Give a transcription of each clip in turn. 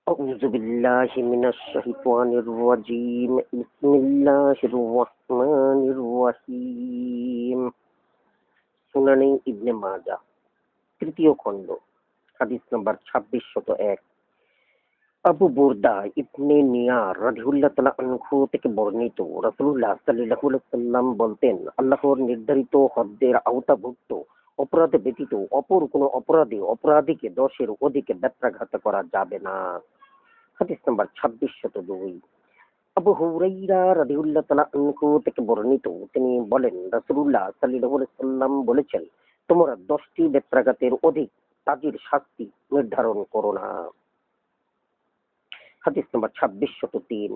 أعوذ بالله من الشيطان الرجيم بسم الله الرحمن الرحيم সুনানে ইবনে মাজাহ তৃতীয় খণ্ড হাদিস নাম্বার 2601 আবু বুরদা ইবনে নিয়ার রাদিয়াল্লাহু তাআলা আনহু থেকে বর্ণিত রাসূলুল্লাহ সাল্লাল্লাহু আলাইহি ওয়াসাল্লাম বলতেন, আল্লাহর নির্ধারিত হদ্দের আওতাভুক্ত অপরাধ ব্যতীত অপর কোনো অপরাধীকে 10-এর অধিক ব্যত্রাঘাত করা যাবে না। হাদিস নাম্বার 2602 আবু হুরাইরা রাদিয়াল্লাহু তাআলা আনহু থেকে বর্ণিত, তিনি বলেন, রাসূলুল্লাহ সাল্লাল্লাহু আলাইহি ওয়াসাল্লাম বলেছেন, তোমরা 10টি ব্যত্রাঘাতের অধিক তাজির শাস্তি নির্ধারণ করো না। হাদিস নাম্বার 2603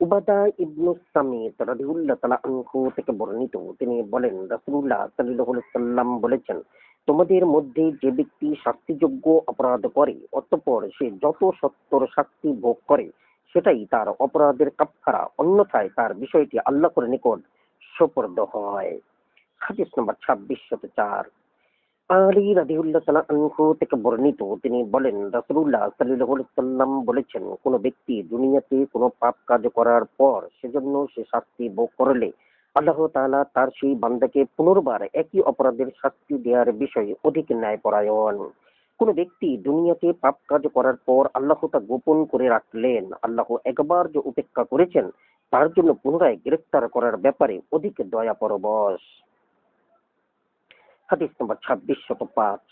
উবাদা ইবনু সামিত রাদিয়াল্লাহু তাআলা আনহু থেকে বর্ণিত, তিনি বলেন, রাসূলুল্লাহ সাল্লাল্লাহু আলাইহি ওয়াসাল্লাম বলেছেন, তোমাদের মধ্যে যে ব্যক্তি শাস্তিযোগ্য অপরাধ করে অতঃপর সে যত সত্তর শাস্তি ভোগ করে সেটাই তার অপরাধের কাফফারা, অন্যথায় তার বিষয়টি আল্লাহর নিকট সোপর্দ হয়। হাদিস নাম্বার 2604 আলী রাদিয়াল্লাহু তাআলা আনহু থেকে বর্ণিত, তিনি বলেন, রাসূলুল্লাহ সাল্লাল্লাহু আলাইহি ওয়াসাল্লাম বলেছেন, কোন ব্যক্তি দুনিয়াতে কোনো পাপ কাজ করার পর সেজন্য সে শাস্তি ভোগ করলে আল্লাহ তাআলা তার সেই বান্দাকে পুনর্বার একই অপরাধের শাস্তি দেওয়ার বিষয়ে অধিক ন্যায়পরায়ণ। কোন ব্যক্তি দুনিয়াতে পাপ কাজ করার পর আল্লাহ তা গোপন করে রাখলেন, আল্লাহ একবার যে উপেক্ষা করেছেন তার জন্য পুনরায় গ্রেফতার করার ব্যাপারে অধিক দয়া পরবশ। হাদিস নম্বর 2605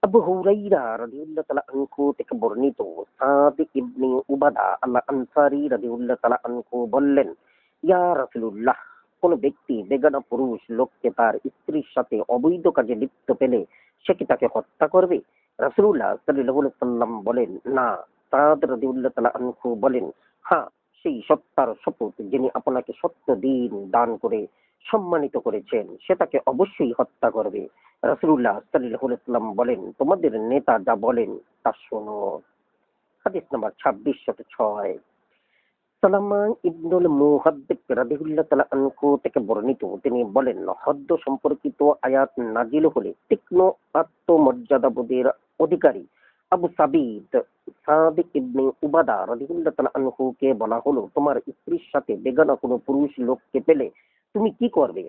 আবু হুরাইরা রাদিয়াল্লাহু তাআলা আনহু থেকে বর্ণিত, সাদ ইবনে উবাদা আল আনসারী রাদিয়াল্লাহু তাআলা আনহু বললেন, ইয়া রাসূলুল্লাহ, কোন ব্যক্তি বেগানা পুরুষ লোককে তার স্ত্রীর সাথে অবৈধ কাজে লিপ্ত পেলে সে কি তাকে হত্যা করবে? রাসূলুল্লাহ সাল্লাল্লাহু আলাইহি সাল্লাম বলেন, না। সাদ রাদিয়াল্লাহু তাআলা আনহু বলেন, হ্যাঁ, সেই সত্তার শপথ যিনি আপনাকে সত্য দিন দান করে সম্মানিত করেছেন সে তাকে অবশ্যই হত্যা করবে। রাসূলুল্লাহ সাল্লাল্লাহু আলাইহি ওয়াসাল্লাম বলেন, তোমাদের নেতা যা বলেন তা শোনো। হাদিস নাম্বার 2606 সালামা ইবনুল মুহাদ্দিক রাদিয়াল্লাহু তাআলা আনহু থেকে বর্ণিত, তিনি বলেন, হদ্দ সম্পর্কিত আয়াত নাজিল হলে তীক্ষ্ণ আত্মমর্যাদাবোধের অধিকারী আবু সাবিত সাদ ইবনে উবাদা রাদিয়াল্লাহু তাআলা আনহুকে বলা হলো, তোমার স্ত্রীর সাথে বেগানা কোনো পুরুষ লোককে পেলে তুমি কি করবে?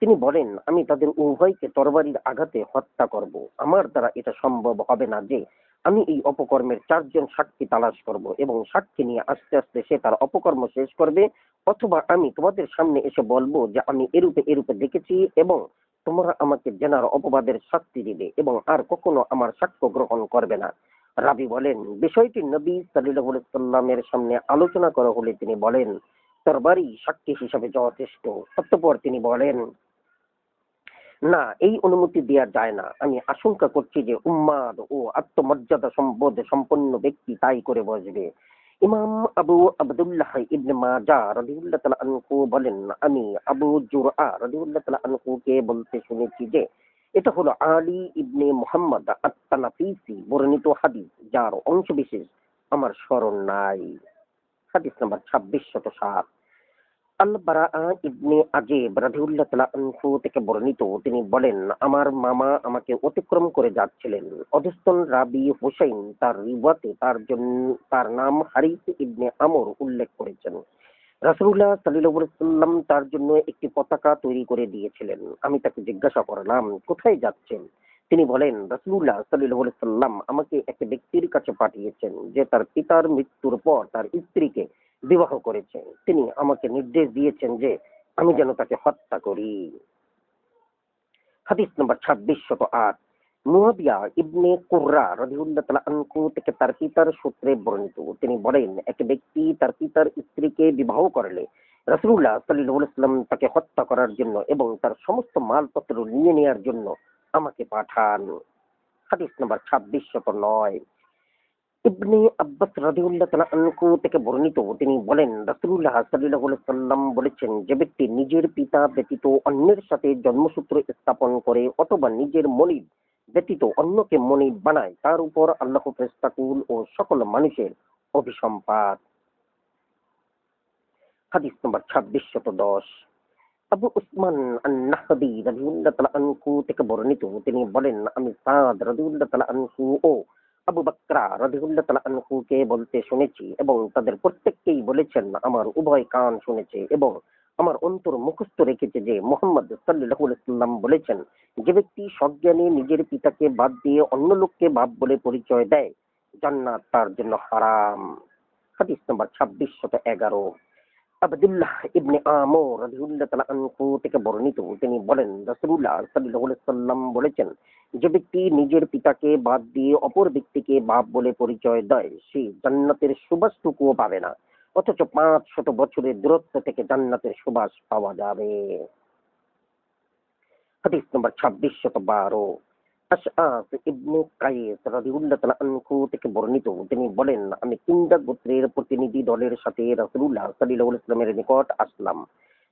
তিনি বলেন, আমি তাদের উভয়কে তরবারির আঘাতে হত্যা করব। আমার দ্বারা এটা সম্ভব হবে না যে আমি এই অপকর্মের 4জন সাক্ষী তালাশ করব এবং সাক্ষী নিয়ে আস্তে আস্তে সে তার অপকর্ম শেষ করবে, অথবা আমি তোমাদের সামনে এসে বলবো যে আমি এরূপে এরূপে দেখেছি এবং তোমরা আমাকে জেনার অপবাদের শাস্তি দিবে এবং আর কখনো আমার সাক্ষ্য গ্রহণ করবে না। রাবি বলেন, বিষয়টি নবী সাল্লাল্লাহু আলাইহি ওয়াসাল্লামের সামনে আলোচনা করা হলে তিনি বলেন, তরবারি সাক্ষী হিসাবে যথেষ্ট। অতঃপর তিনি বলেন, না, এই অনুমতি দেয়া যায় না। আমি আশঙ্কা করছি যে উম্মাদ ও আত্মমর্যাদা সম্বোধ সম্পন্ন ব্যক্তি তাই করে বসবে। ইমাম আবু আবদুল্লাহ ইবনে মাজাহ রাদিয়াল্লাহু তাআলা আনহু বলেন, আমি আবু জুরআ রাদিয়াল্লাহু তাআলা আনহুকে বলতে শুনেছি যে এটা হলো আলী ইবনে মুহাম্মদ আত-তানাফিসি বর্ণিত হাদিস, যার অংশবিশেষ আমার স্মরণ নাই। হাদিস নাম্বার 2607 আল বারাআ ইবনে আজিব রাদিয়াল্লাহু তাআলা আনহু থেকে বর্ণিত, তিনি বলেন, আমার মামা আমাকে অতিক্রম করে যাচ্ছিলেন। অধস্তন রাবি হুসাইন তার রিওয়াতে তার নাম হারিস ইবনে আমর উল্লেখ করেছেন। রাসূলুল্লাহ সাল্লাল্লাহু আলাইহি ওয়াসাল্লাম তার জন্য একটি পতাকা তৈরি করে দিয়েছিলেন। আমি তাকে জিজ্ঞাসা করলাম, কোথায় যাচ্ছেন? তিনি বলেন, রাসূলুল্লাহ সাল্লাল্লাহু আলাইহি ওয়াসাল্লাম আমাকে এক ব্যক্তির কাছে পাঠিয়েছেন যে তার পিতার মৃত্যুর পর তার স্ত্রীকে বিবাহ করেছে। তিনি আমাকে নির্দেশ দিয়েছেন যে আমি যেন তাকে হত্যা করি। হাদিস নাম্বার 2608 মুয়াবিয়া ইবনে কুররা রাদিয়াল্লাহু তাআলা আনহু থেকে তার পিতার সূত্রে বর্ণিত, তিনি বলেন, এক ব্যক্তি তার পিতার স্ত্রীকে বিবাহ করলে রাসূলুল্লাহ সাল্লাল্লাহু আলাইহি ওয়াসাল্লাম তাকে হত্যা করার জন্য এবং তার সমস্ত মালপত্র নিয়ে নেয়ার জন্য আমাকে পাঠান। হাদিস নাম্বার 2609 ইবনে আব্বাস রাদিয়াল্লাহু তাআলা আনহু থেকে বর্ণিত, তিনি বলেন, রাসূলুল্লাহ সাল্লাল্লাহু আলাইহি ওয়াসাল্লাম বলেছেন, যে ব্যক্তি নিজের পিতা ব্যতীত অন্যের সাথে জন্মসূত্র স্থাপন করে অথবা নিজের মনিব ব্যতীত অন্যকে মনিব বানায় তার উপর আল্লাহ ফেরেশতাকুল ও সকল মানুষের অভিসম্পাত। হাদিস নম্বর 2610 আবু উসমান আন-নাহদি রাদিয়াল্লাহু তাআলা আনহু থেকে বর্ণিত, তিনি বলেন, আমি সাদ রাদিয়াল্লাহু তাআলা আনহু ও আবু বকরা রাদিয়াল্লাহু তাআলা আনহুকে বলতে শুনেছি এবং তাদের প্রত্যেককেই বলেছেন আমার উভয় কান শুনেছে এবং আমার অন্তর মুখস্থ রেখেছে যে মুহাম্মদ সাল্লাল্লাহু আলাইহি ওয়াসাল্লাম বলেছেন, যে ব্যক্তি সজ্ঞানে নিজের পিতাকে বাদ দিয়ে অন্য লোককে বাপ বলে পরিচয় দেয়, জান্নাত তার জন্য হারাম। হাদিস নাম্বার 2611। আব্দুল্লাহ ইবনে আমর রাদিয়াল্লাহু তাআলা আনহু থেকে বর্ণিত, তিনি বলেন রাসূলুল্লাহ সাল্লাল্লাহু আলাইহি সাল্লাম বলেছেন, যে ব্যক্তি নিজের পিতাকে বাদ দিয়ে অপর ব্যক্তিকে বাপ বলে পরিচয় দেয় সে জান্নাতের সুবাসটুকুও পাবে না, অথচ 500 বছরের দূরত্ব থেকে জান্নাতের সুবাস পাওয়া যাবে। হাদিস নম্বর 2612। আশআস ইবনে কায়েস রাদিয়াল্লাহু তাআলা আনহু থেকে বর্ণিত, তিনি বলেন আমি কিন্দা গোত্রের প্রতিনিধি দলের সাথে রাসূলুল্লাহ সাল্লাল্লাহু আলাইহি ওয়াসাল্লামের নিকট আসলাম।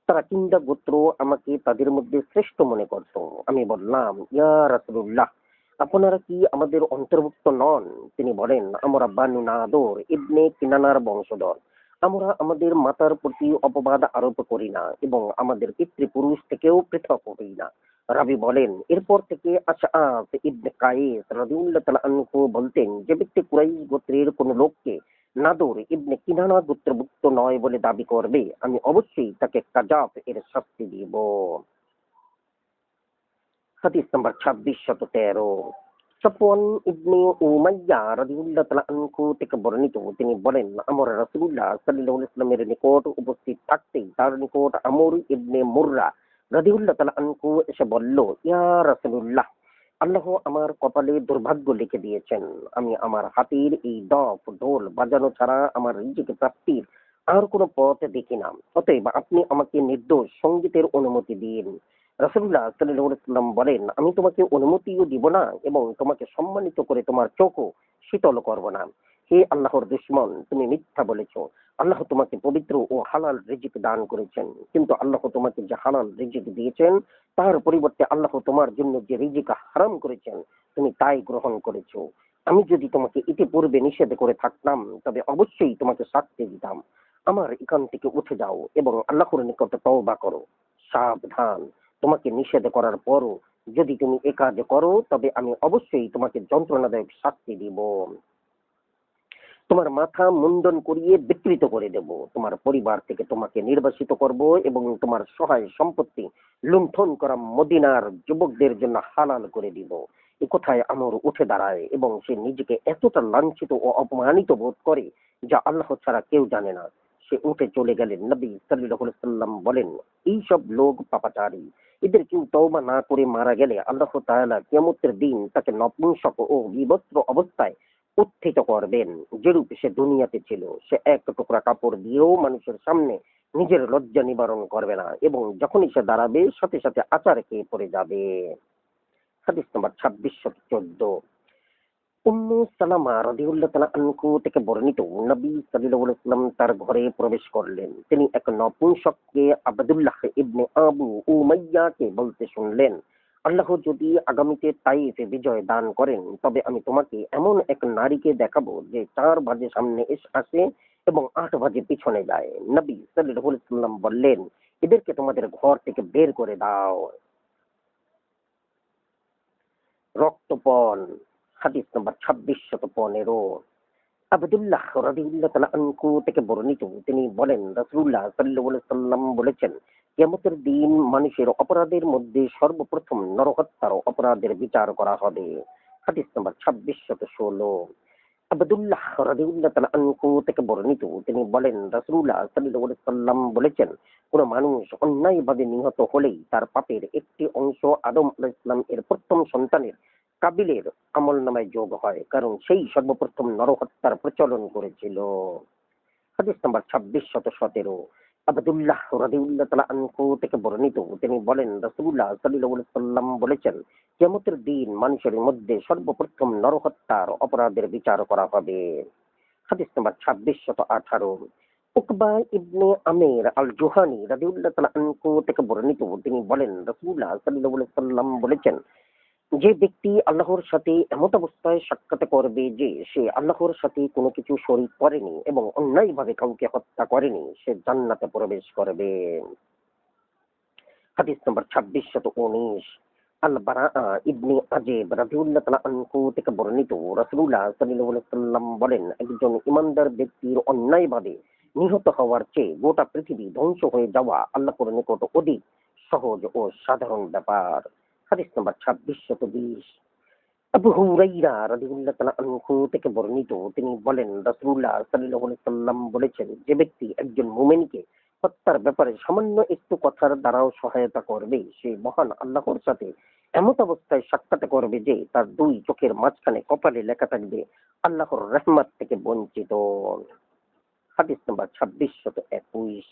তারা কিন্দা গোত্র আমাকে তাদের মধ্যে শ্রেষ্ঠ মনে করত। আমি বললাম, ইয়া রাসূলুল্লাহ, আপনারা কি আমাদের অন্তর্ভুক্ত নন? তিনি বলেন, আমরা বানু নাদর ইবনে কিনানার বংশধর। আমরা আমাদের মাতার প্রতি অপবাদ আরোপ করি না এবং আমাদের পিতৃপুরুষ থেকেও পৃথক হই না। রাবি বলেন, এরপর থেকে আশআস ইবনে কায়েস রাদিয়াল্লাহু তাআলা আনহু বলতেন, যে ব্যক্তি কুরাইশ গোত্রের কোন লোককে নাদর ইবনে কিনানা গোত্রভুক্ত নয় বলে দাবি করবে, আমি অবশ্যই তাকে কাজাফ এর শাস্তি দিব। হাদিস নাম্বার 2613। সফওয়ান ইবনে উমাইয়া রাদিয়াল্লাহু তাআলা আনহু থেকে বর্ণিত, তিনি বলেন আমরা রাসূলুল্লাহ সাল্লাল্লাহু আলাইহি ওয়াসাল্লামের নিকট উপস্থিত থাকতেই তার নিকট আমর ইবনে মুররা রাদিয়াল্লাহু তাআলা আনহু এসে বলল, ইয়া রাসূলুল্লাহ, আল্লাহ আমার কপালে দুর্ভাগ্য লিখে দিয়েছেন। আমি আমার হাতের এই দফ ঢোল বাজানো ছাড়া আমার রিজিক প্রাপ্তির আর কোনো পথ দেখি না। অতএব আপনি আমাকে নির্দোষ সঙ্গীতের অনুমতি দিন। রাসূলুল্লাহ সাল্লাল্লাহু আলাইহি ওয়াসাল্লাম বলেন, আমি তোমাকে অনুমতিও দিব না এবং তোমাকে সম্মানিত করে তোমার চোখও শীতল করব না। হে আল্লাহর দুশমন, তুমি মিথ্যা বলেছ। আল্লাহ তোমাকে পবিত্র ও হালাল রিজিক দান করেছেন, কিন্তু আল্লাহ তোমাকে যে হালাল রিজিক দিয়েছেন তার পরিবর্তে আল্লাহ তোমার জন্য যে রিজিক হারাম করেছেন তুমি তাই গ্রহণ করেছো। আমি যদি তোমাকে ইতিপূর্বে নিষেধ করে থাকতাম তবে অবশ্যই তোমাকে শাস্তি দিতাম। আমার এখান থেকে উঠে যাও এবং আল্লাহর নিকট তওবা করো। সাবধান, তোমাকে নিষেধ করার পরও যদি তুমি এ কাজ করো তবে আমি অবশ্যই তোমাকে যন্ত্রণাদায়ক শাস্তি দিব। তোমার মাথা মুন্ডন করিয়ে বিকৃত করে দেব, তোমার পরিবার থেকে তোমাকে নির্বাসিত করব এবং তোমার সহায় সম্পত্তি লুণ্ঠন করা মদিনার যুবকদের জন্য হালাল করে দিব। এ কথায় আমর উঠে দাঁড়ায় এবং সে নিজেকে এতটা লাঞ্ছিত ও অপমানিত বোধ করে যা আল্লাহ ছাড়া কেউ জানে না। সে উঠে চলে গেলেন। নবী সাল্লাল্লাহু আলাইহি সাল্লাম বলেন, এই সব লোক পাপাচারী, এদের কেউ তওবা না করে মারা গেলে আল্লাহ তাআলা কিয়ামতের দিন তাকে নপুংসক ও বিবস্ত্র অবস্থায় উত্থিত করবেন, যেরূপ সে দুনিয়াতে ছিল। সে এক টুকরা কাপড় দিয়েও মানুষের সামনে নিজের লজ্জা নিবারণ করবে না এবং যখনই সে দাঁড়াবে সাথে সাথে আচার খেয়ে পড়ে যাবে। হাদিস নম্বর 2614। উম্মু সালামা রাদিয়াল্লাহু তাআলা আনহু থেকে বর্ণিত, নবী সাল্লাল্লাহু আলাইহি ওয়াসাল্লাম তার ঘরে প্রবেশ করলেন। তিনি এক নপুংসককে আব্দুল্লাহ ইবনে আবু উমাইয়াকে বলতে শুনলেন, আল্লাহ যদি আগামীতে তাইফে বিজয় দান করেন তবে আমি তোমাকে এমন এক নারীকে দেখাবো যে 4 বাজে সামনে আসে এবং 8 বাজে পিছনে যায়। নবী সাল্লাল্লাহু আলাইহি ওয়াসাল্লাম বললেন, এদেরকে তোমাদের ঘর থেকে বের করে দাও। রক্তপণ। হাদিস নম্বর 2615। আব্দুল্লাহ রাদিয়াল্লাহু তাআলা আনহু থেকে বর্ণিত, তিনি বলেন রাসূলুল্লাহ সাল্লাল্লাহু আলাইহি সাল্লাম বলেছেন, কিয়ামতের দিন মানুষের অপরাধের মধ্যে সর্বপ্রথম নরহত্যার অপরাধের বিচার করা হবে। হাদিস নম্বর 2616। আব্দুল্লাহ রাদিয়াল্লাহু তাআলা আনহু থেকে বর্ণিত, তিনি বলেন রাসূলুল্লাহ সাল্লাল্লাহু আলাইহি সাল্লাম বলেছেন, কোন মানুষ অন্যায়ভাবে নিহত হলেই তার পাপের একটি অংশ আদম আলাইহিস সালাম এর প্রথম সন্তানের কাবিলের আমলনামায় যোগ হয়, কারণ সেই সর্বপ্রথম নরহত্যার প্রচলন করেছিল। হাদিস নাম্বার 2617। আব্দুল্লাহ রাদিয়াল্লাহু তাআলা আনহু থেকে বর্ণিত, তিনি বলেন রাসূলুল্লাহ সাল্লাল্লাহু আলাইহি সাল্লাম বলেছেন, কিয়ামতের দিন মানুষের মধ্যে সর্বপ্রথম নরহত্যার অপরাধের বিচার করা হবে। হাদিস নাম্বার 2618। উকবা ইবনে আমির আল জুহানি রাদিয়াল্লাহু তাআলা আনহু থেকে বর্ণিত, তিনি বলেন রাসূলুল্লাহ সাল্লাল্লাহু আলাইহি সাল্লাম বলেছেন, যে ব্যক্তি আল্লাহর সাথে এমত অবস্থায় সাক্ষাৎ করবে যে সে আল্লাহর সাথে কোনো কিছু শরীক করেনি এবং অন্যায়ভাবে কাউকে হত্যা করেনি, সে জান্নাতে প্রবেশ করবে। হাদিস নম্বর 2619। আল বারা ইবনে আজিব রাদিয়াল্লাহু তাআলা আনহু থেকে বর্ণিত, রাসূলুল্লাহ সাল্লাল্লাহু আলাইহি ওয়াসাল্লাম বলেন, একজন ইমানদার ব্যক্তির অন্যায়ভাবে নিহত হওয়ার চেয়ে গোটা পৃথিবী ধ্বংস হয়ে যাওয়া আল্লাহর নিকট অধিক সহজ ও সাধারণ ব্যাপার। হাদিস নাম্বার 2620। আবু হুরাইরা রাদিয়াল্লাহু তাআলা আনহু থেকে বর্ণিত, তিনি বলেন, রাসূলুল্লাহ সাল্লাল্লাহু আলাইহি ওয়াসাল্লাম বলেছেন, যে ব্যক্তি একজন মুমিনকে হত্যার ব্যাপারে সামান্য একটু কথার দ্বারাও সহায়তা করবে, সে মহান আল্লাহর সাথে এমত অবস্থায় সাক্ষাৎ করবে যে তার দুই চোখের মাঝখানে কপালে লেখা থাকবে আল্লাহর রহমত থেকে বঞ্চিত। হাদিস নাম্বার 2621।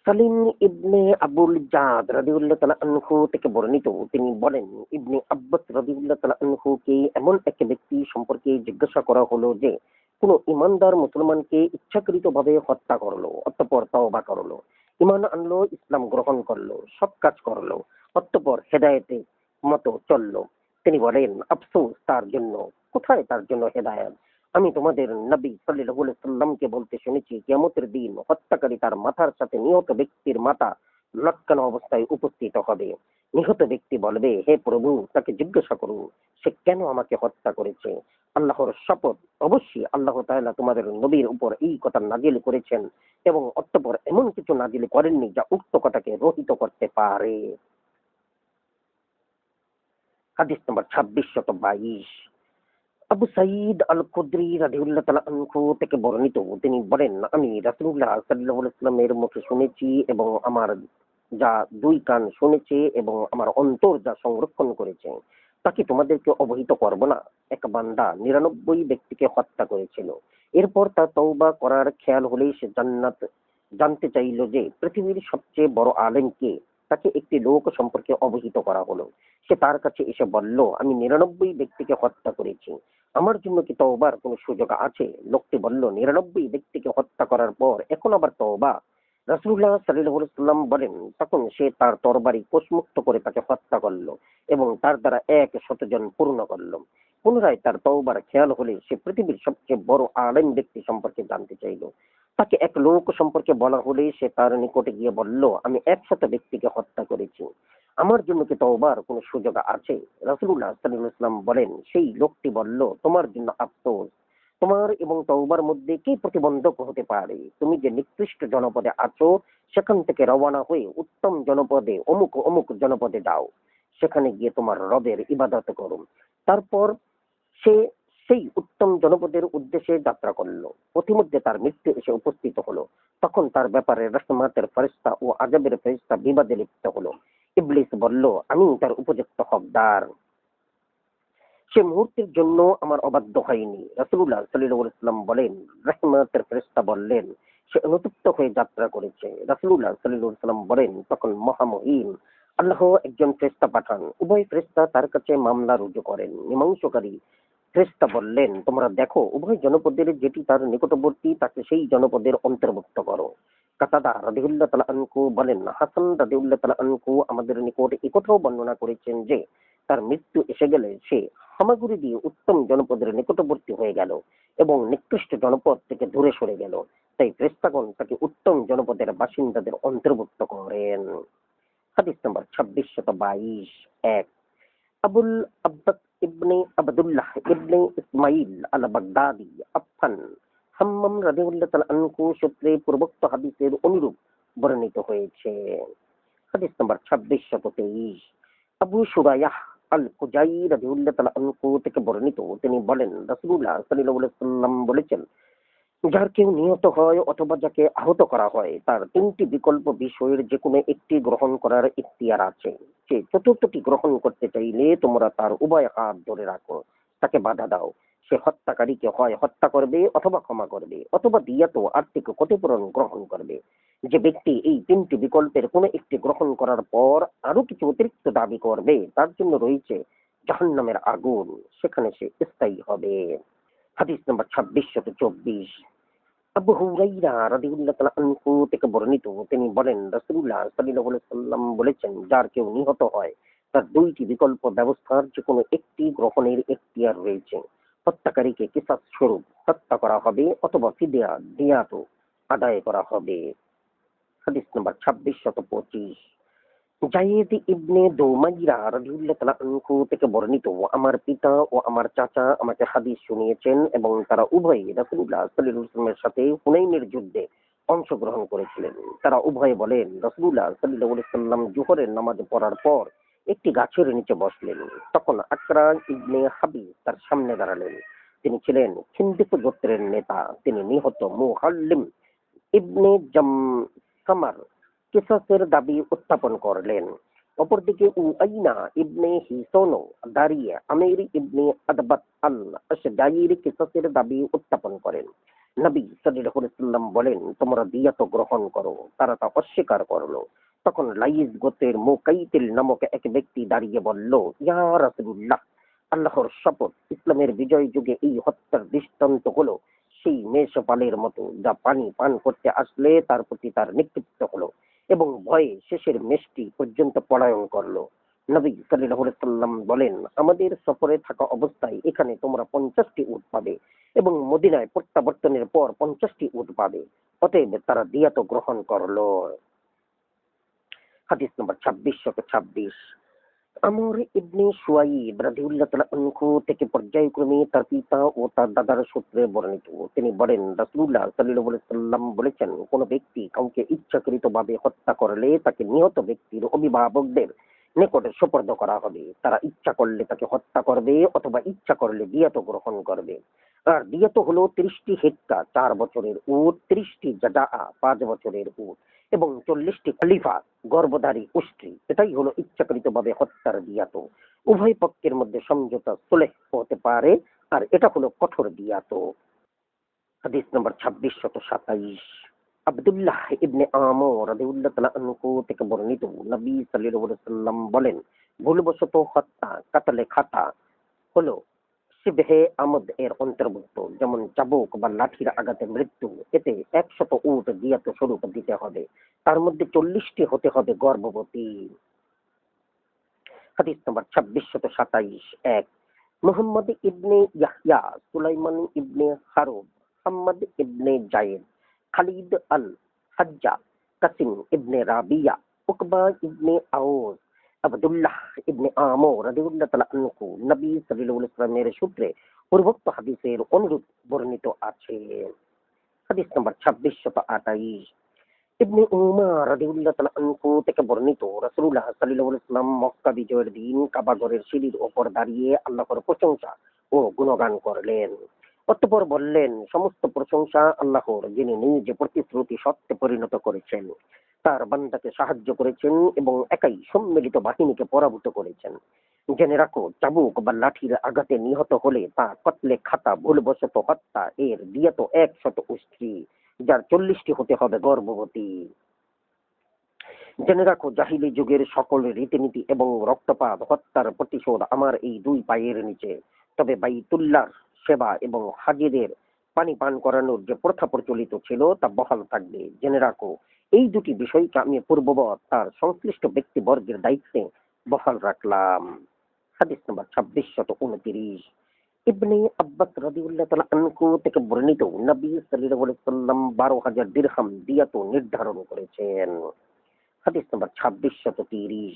সালিম ইবনে আবুল জাদ রাদিয়াল্লাহু তাআলা আনহু থেকে বর্ণিত, তিনি বলেন, ইবনে আব্বাস রাদিয়াল্লাহু তাআলা আনহুকে এমন এক ব্যক্তি সম্পর্কে জিজ্ঞাসা করা হলো যে কোন ইমানদার মুসলমানকে ইচ্ছাকৃতভাবে হত্যা করলো, অতঃপর তওবা করলো, ঈমান আনলো, ইসলাম গ্রহণ করলো, সৎ কাজ করলো, অতঃপর হেদায়েতে মতো চললো। তিনি বলেন, আফসোস তার জন্য, কোথায় তার জন্য হেদায়েত? আমি তোমাদের নবী সাল্লাল্লাহু আলাইহি সাল্লামকে বলতে শুনেছি, কিয়ামতের দিন হত্যাকারী তার মাথার সাথে নিহত ব্যক্তির মাথা লটকানো অবস্থায় উপস্থিত হবে। নিহত ব্যক্তি বলবে, হে প্রভু, তাকে জিজ্ঞাসা করুন সে কেন আমাকে হত্যা করেছে। আল্লাহর শপথ, অবশ্যই আল্লাহ তাআলা তোমাদের নবীর উপর এই কথা নাজিল করেছেন এবং অতঃপর এমন কিছু নাজিল করেননি যা উক্ত কথাকে রহিত করতে পারে। হাদিস নম্বর 2622। আবু সাঈদ আল খুদরি রাদিয়াল্লাহু তাআলা আনহু থেকে বর্ণিত, তিনি বলেন, আমি রাসূলুল্লাহ সাল্লাল্লাহু আলাইহি ওয়াসাল্লামের মুখে শুনেছি এবং আমার যা দুই কান শুনেছে এবং আমার অন্তর যা সংরক্ষণ করেছে তাকে তোমাদেরকে অবহিত করব না। এক বান্দা ৯৯ ব্যক্তিকে হত্যা করেছিল। এরপর তার তওবা করার খেয়াল হলেই সে জান্নাত জানতে চাইল যে পৃথিবীর সবচেয়ে বড় আলেম কে। তাকে একটি লোক সম্পর্কে অবহিত করা হলো। সে তার কাছে এসে বলল, আমি ৯৯ ব্যক্তিকে হত্যা করেছি, আমার জন্য কি তওবার কোনো সুযোগ আছে? লোকটি বলল, ৯৯ ব্যক্তিকে হত্যা করার পর এখন আবার তওবা? রাসূলুল্লাহ সাল্লাল্লাহু আলাইহি ওয়াসাল্লাম বলেন, তখন সে তার তরবারি কোষমুক্ত করে তাকে হত্যা করল এবং তার দ্বারা ১০০ জন পূর্ণ করল। পুনরায় তার তওবার খেয়াল হলে সে পৃথিবীর সবচেয়ে বড় আলেম ব্যক্তি সম্পর্কে জানতে চাইল। তাকে এক লোক সম্পর্কে বলা হলে সে তার নিকটে গিয়ে বলল, আমি ১০০ ব্যক্তিকে হত্যা করেছি, আমার জন্য কি তওবার কোনো সুযোগ আছে? রাসূলুল্লাহ সাল্লাল্লাহু আলাইহি ওয়াসাল্লাম বলেন, সেই লোকটি বলল, তোমার জন্য আফসোস, তোমার এবং তওবার মধ্যে কি প্রতিবন্ধক হতে পারে? তুমি যে নিকৃষ্ট জনপদে আছো সেখান থেকে রওনা হয়ে উত্তম জনপদে অমুক অমুক জনপদে যাও, সেখানে গিয়ে তোমার রবের ইবাদত করো। তারপর সে সেই উত্তম জনপদের উদ্দেশ্যে যাত্রা করল। পথিমধ্যে তার মৃত্যু এসে উপস্থিত হলো। তখন তার ব্যাপারে রহমতের ফেরেশতা ও আযাবের ফেরেশতা বিবাদে লিপ্ত হলো। ইবলিস বলল, আমি তার উপযুক্ত হকদার, সে মুহূর্তের জন্য আমার অবাধ্য হয়নি। রাসূলুল্লাহ সাল্লাল্লাহু আলাইহি ওয়াসাল্লাম বলেন, রহমতের ফেরেশতা বললেন, সে অনুতপ্ত হয়ে যাত্রা করেছে। রাসূলুল্লাহ সাল্লাল্লাহু আলাইহি ওয়াসাল্লাম বলেন, তখন মহামহিম আল্লাহ একজন ফেরেশতা পাঠান। উভয় ফেরেশতা তার কাছে মামলা রুজু করেন। মীমাংসকারী ফেরেশতা বললেন, তোমরা দেখো উভয় জনপদের যেটি তার নিকটবর্তী তাকে সেই জনপদের অন্তর্ভুক্ত করো। কাতাদা রাদিয়াল্লাহু তাআলা আনহু বলেন, হাসান রাদিয়াল্লাহু তাআলা আনহু আমাদের নিকট একথাও বর্ণনা করেছেন যে তার মৃত্যু এসে গেলে সে হামাগুড়ি দিয়ে উত্তম জনপদের নিকটবর্তী হয়ে গেল এবং নিকৃষ্ট জনপদ থেকে দূরে সরে গেল। তাই ফেরেশতাগণ তাকে উত্তম জনপদের বাসিন্দাদের অন্তর্ভুক্ত করেন। হাদিস নম্বর 2622। ১। আবুল আব্বাস ইবনে আবদুল্লাহ ইবনে ইসমাইল আল বাগদাদি আফফান হাম্মাম রাদিয়াল্লাহু তাআলা আনহু সূত্রে পূর্বোক্ত হাদিসের অনুরূপ বর্ণিত হয়েছে। হাদিস নম্বর 2623। আবু সুরায়াহ আল কুজাই রাদিয়াল্লাহু তাআলা আনহু থেকে বর্ণিত, তিনি বলেন, রাসূলুল্লাহ সাল্লাল্লাহু আলাইহি ওয়াসাল্লাম বলেছেন, যার কেউ নিহত হয় অথবা যাকে আহত করা হয় তার ৩টি বিকল্প বিষয়ের যে কোনো একটি গ্রহণ করার ইখতিয়ার আছে। সে চতুর্থটি গ্রহণ করতে চাইলে তোমরা তার উভয় হাত ধরে রাখো, তাকে বাধা দাও। সে হত্যাকারীকে হয় হত্যা করবে অথবা ক্ষমা করবে অথবা দিয়াত ও আর্থিক ক্ষতিপূরণ গ্রহণ করবে। যে ব্যক্তি এই ৩টি বিকল্পের কোনো একটি গ্রহণ করার পর আরো কিছু অতিরিক্ত দাবি করবে তার জন্য রয়েছে জাহান্নামের আগুন, সেখানে সে স্থায়ী হবে। হাদিস নম্বর 2624। আবু হুরাইরা রাদিয়াল্লাহু তাআলা আনহু থেকে বর্ণিত, তিনি বলেন, রাসূলুল্লাহ সাল্লাল্লাহু আলাইহি ওয়াসাল্লাম বলেছেন, যার কেউ নিহত হয় তার ২টি বিকল্প ব্যবস্থার যে কোনো একটি গ্রহণের এখতিয়ার রয়েছে। হত্যাকারীকে কিসাস স্বরূপ হত্যা করা হবে অথবা ফিদিয়া দিয়াত আদায় করা হবে। হাদিস নম্বর 2625। জায়েদ ইবনে দৌমাইরা রাদিয়াল্লাহু তাআলা আনহু থেকে বর্ণিত, আমার পিতা ও আমার চাচা আমাকে হাদিস শুনিয়েছেন এবং তারা উভয়ই রাসূলুল্লাহ সাল্লাল্লাহু আলাইহি ওয়াসাল্লামের সাথে হুনাইনের যুদ্ধে অংশগ্রহণ করেছিলেন। তারা উভয়ে বলেন, রাসূলুল্লাহ সাল্লাল্লাহু আলাইহি ওয়াসাল্লাম জোহরের নামাজ পড়ার পর একটি গাছের নিচে বসলেন। তখন আকরা ইবনে হাবিস তার সামনে দাঁড়ালেন। তিনি ছিলেন খিন্দিক গোত্রের নেতা। তিনি নিহত মুহাল্লিম ইবনে সামার কিসাসের দাবি উত্থাপন করলেন। অপরদিকে উয়াইনা ইবনে হিসনও দাঁড়িয়ে আমির ইবনে আদবাত আল আশজাইর কিসাসের দাবি উত্থাপন করেন। নবী সাল্লাল্লাহু আলাইহি ওয়াসাল্লাম বলেন, তোমরা দিয়াত গ্রহণ করো। তারা তা অস্বীকার করলো। তখন লাইস গোত্রের মুকাইতিল নামক এক ব্যক্তি দাঁড়িয়ে বলল, ইয়া রাসূলুল্লাহ, আল্লাহর শপথ, ইসলামের বিজয় যুগে এই হত্যার দৃষ্টান্ত হলো সেই মেষপালের মতো, যা পানি পান করতে আসলে তার প্রতি তার নিক্ষিপ্ত হলো এবং ভয়ে শেষের মেষটি পর্যন্ত পলায়ন করলো। নবী সাল্লাল্লাহু আলাইহি ওয়াসাল্লাম বলেন, আমাদের সফরে থাকা অবস্থায় এখানে তোমরা 50টি উট পাবে এবং মদিনায় প্রত্যাবর্তনের পর 50টি উট পাবে। অতএব তারা দিয়াত গ্রহণ করলো। হাদিস নম্বর 2626। আমর ইবনে শুয়াইব রাদিয়াল্লাহু তাআলা আনহু থেকে পর্যায়ক্রমে তার পিতা ও তার দাদার সূত্রে বর্ণিত। তিনি বলেন, রাসূলুল্লাহ সাল্লাল্লাহু আলাইহি ওয়াসাল্লাম বলেছেন, কোন ব্যক্তি কাউকে ইচ্ছাকৃতভাবে হত্যা করলে তাকে নিহত ব্যক্তির অভিভাবকদের নিকটে সোপর্দ করা হবে। তারা ইচ্ছা করলে তাকে হত্যা করবে অথবা ইচ্ছা করলে দিয়াত গ্রহণ করবে। আর দিয়াত হলো 30টি হিক্কা 4 বছরের উট, 30টি জাদাআ 5 বছরের উট এবং 40টি খলিফা গর্ভধারী উষ্ট্রি। এটাই হলো ইচ্ছাকৃতভাবে হত্যার দিয়াত। উভয় পক্ষের মধ্যে সমঝোতা সুলেহ হতে পারে, আর এটা হলো কঠোর দিয়াত। হাদিস নম্বর 2627। আব্দুল্লাহ ইবনে আমর রাদিয়াল্লাহু তাআলা আনহু থেকে বর্ণিত, নবী সাল্লাল্লাহু আলাইহি ওয়াসাল্লাম বলেন, ভুলবশত হত্যা কাতলে খাতা হলো শিবহে আমদ এর অন্তর্ভুক্ত, যেমন চাবুক বা লাঠির আঘাতে মৃত্যু। এতে 100 উট দিয়াত স্বরূপ দিতে হবে। তার মধ্যে 40টি হতে হবে গর্ভবতী। হাদিস নম্বর 2627। 1, মুহাম্মদ ইবনে ইয়াহইয়া, সুলাইমান ইবনে হারব, হাম্মাদ ইবনে জায়েদ, খালিদ আল হাজ্জা, কাসিম ইবনে রাবিয়া, উকবা ইবনে আউস, আব্দুল্লাহ ইবনে আমর রাদিয়াল্লাহু তাআলা আনহু নবী সাল্লাল্লাহু আলাইহি ওয়াসাল্লামের সূত্রে পূর্বোক্ত হাদিসের অনুরূপ বর্ণিত আছে। হাদিস নম্বর 2628। ইবনে উমর রাদিয়াল্লাহু তাআলা আনহু থেকে বর্ণিত, রাসূলুল্লাহ সাল্লাল্লাহু আলাইহি ওয়াসাল্লাম মক্কা বিজয়ের দিন কাবা ঘরের সিঁড়ির ওপর দাঁড়িয়ে আল্লাহর প্রশংসা ও গুণগান করলেন। অতঃপর বললেন, সমস্ত প্রশংসা আল্লাহর, যিনি নিজ প্রতিশ্রুতি সত্যে পরিণত করেছেন, তার বান্দাকে সাহায্য করেছেন এবং একাই সম্মিলিত বাহিনীকে পরাভূত করেছেন। জেনে রাখো, চাবুক বা লাঠির আঘাতে নিহত হলে তা কতলে খাতা ভুলবশত হত্যা, এর দিয়াত 100 উষ্ট্রি, যার 40টি হতে হবে গর্ভবতী। জেনে রাখো, জাহিলি যুগের সকল রীতিনীতি এবং রক্তপাত হত্যার প্রতিশোধ আমার এই 2 পায়ের নিচে। তবে বাইতুল্লাহর সেবা এবং হাজিদের পানি পান করানোর যে প্রথা প্রচলিত ছিল তা বহাল থাকবে। জেনে রাখো, এই 2টি বিষয়কে আমি পূর্ববৎ তার সংশ্লিষ্ট ব্যক্তিবর্গের দায়িত্বে বহাল রাখলাম। হাদিস নম্বর 2629। ইবনে আব্বাস রাদিয়াল্লাহু তাআলা আনহু থেকে বর্ণিত, নবী সাল্লাল্লাহু আলাইহি ওয়াসাল্লাম 12,000 দিরহাম দিয়াত নির্ধারণ করেছেন। হাদিস নম্বর 2630।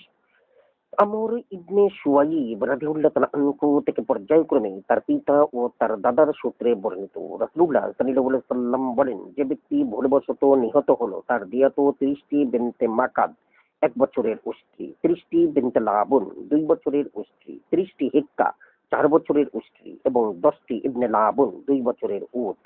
আমর ইবনে শুয়াইব রাদিয়াল্লাহু তাআলা আনহু থেকে পর্যায়ক্রমে তার পিতা ও তার দাদার সূত্রে বর্ণিত, রাসূলুল্লাহ সাল্লাল্লাহু আলাইহি ওয়াসাল্লাম বলেন, যে ব্যক্তি ভুলবশত নিহত হলো তার দিয়াত 30টি বিনতে মাকাদ 1 বছরের উষ্ট্রি, 30টি বিনতে লাবুন 2 বছরের উষ্ট্রি, 30টি হিক্কা 4 বছরের উষ্ট্রি এবং 10টি ইবনে লাবুন 2 বছরের উট।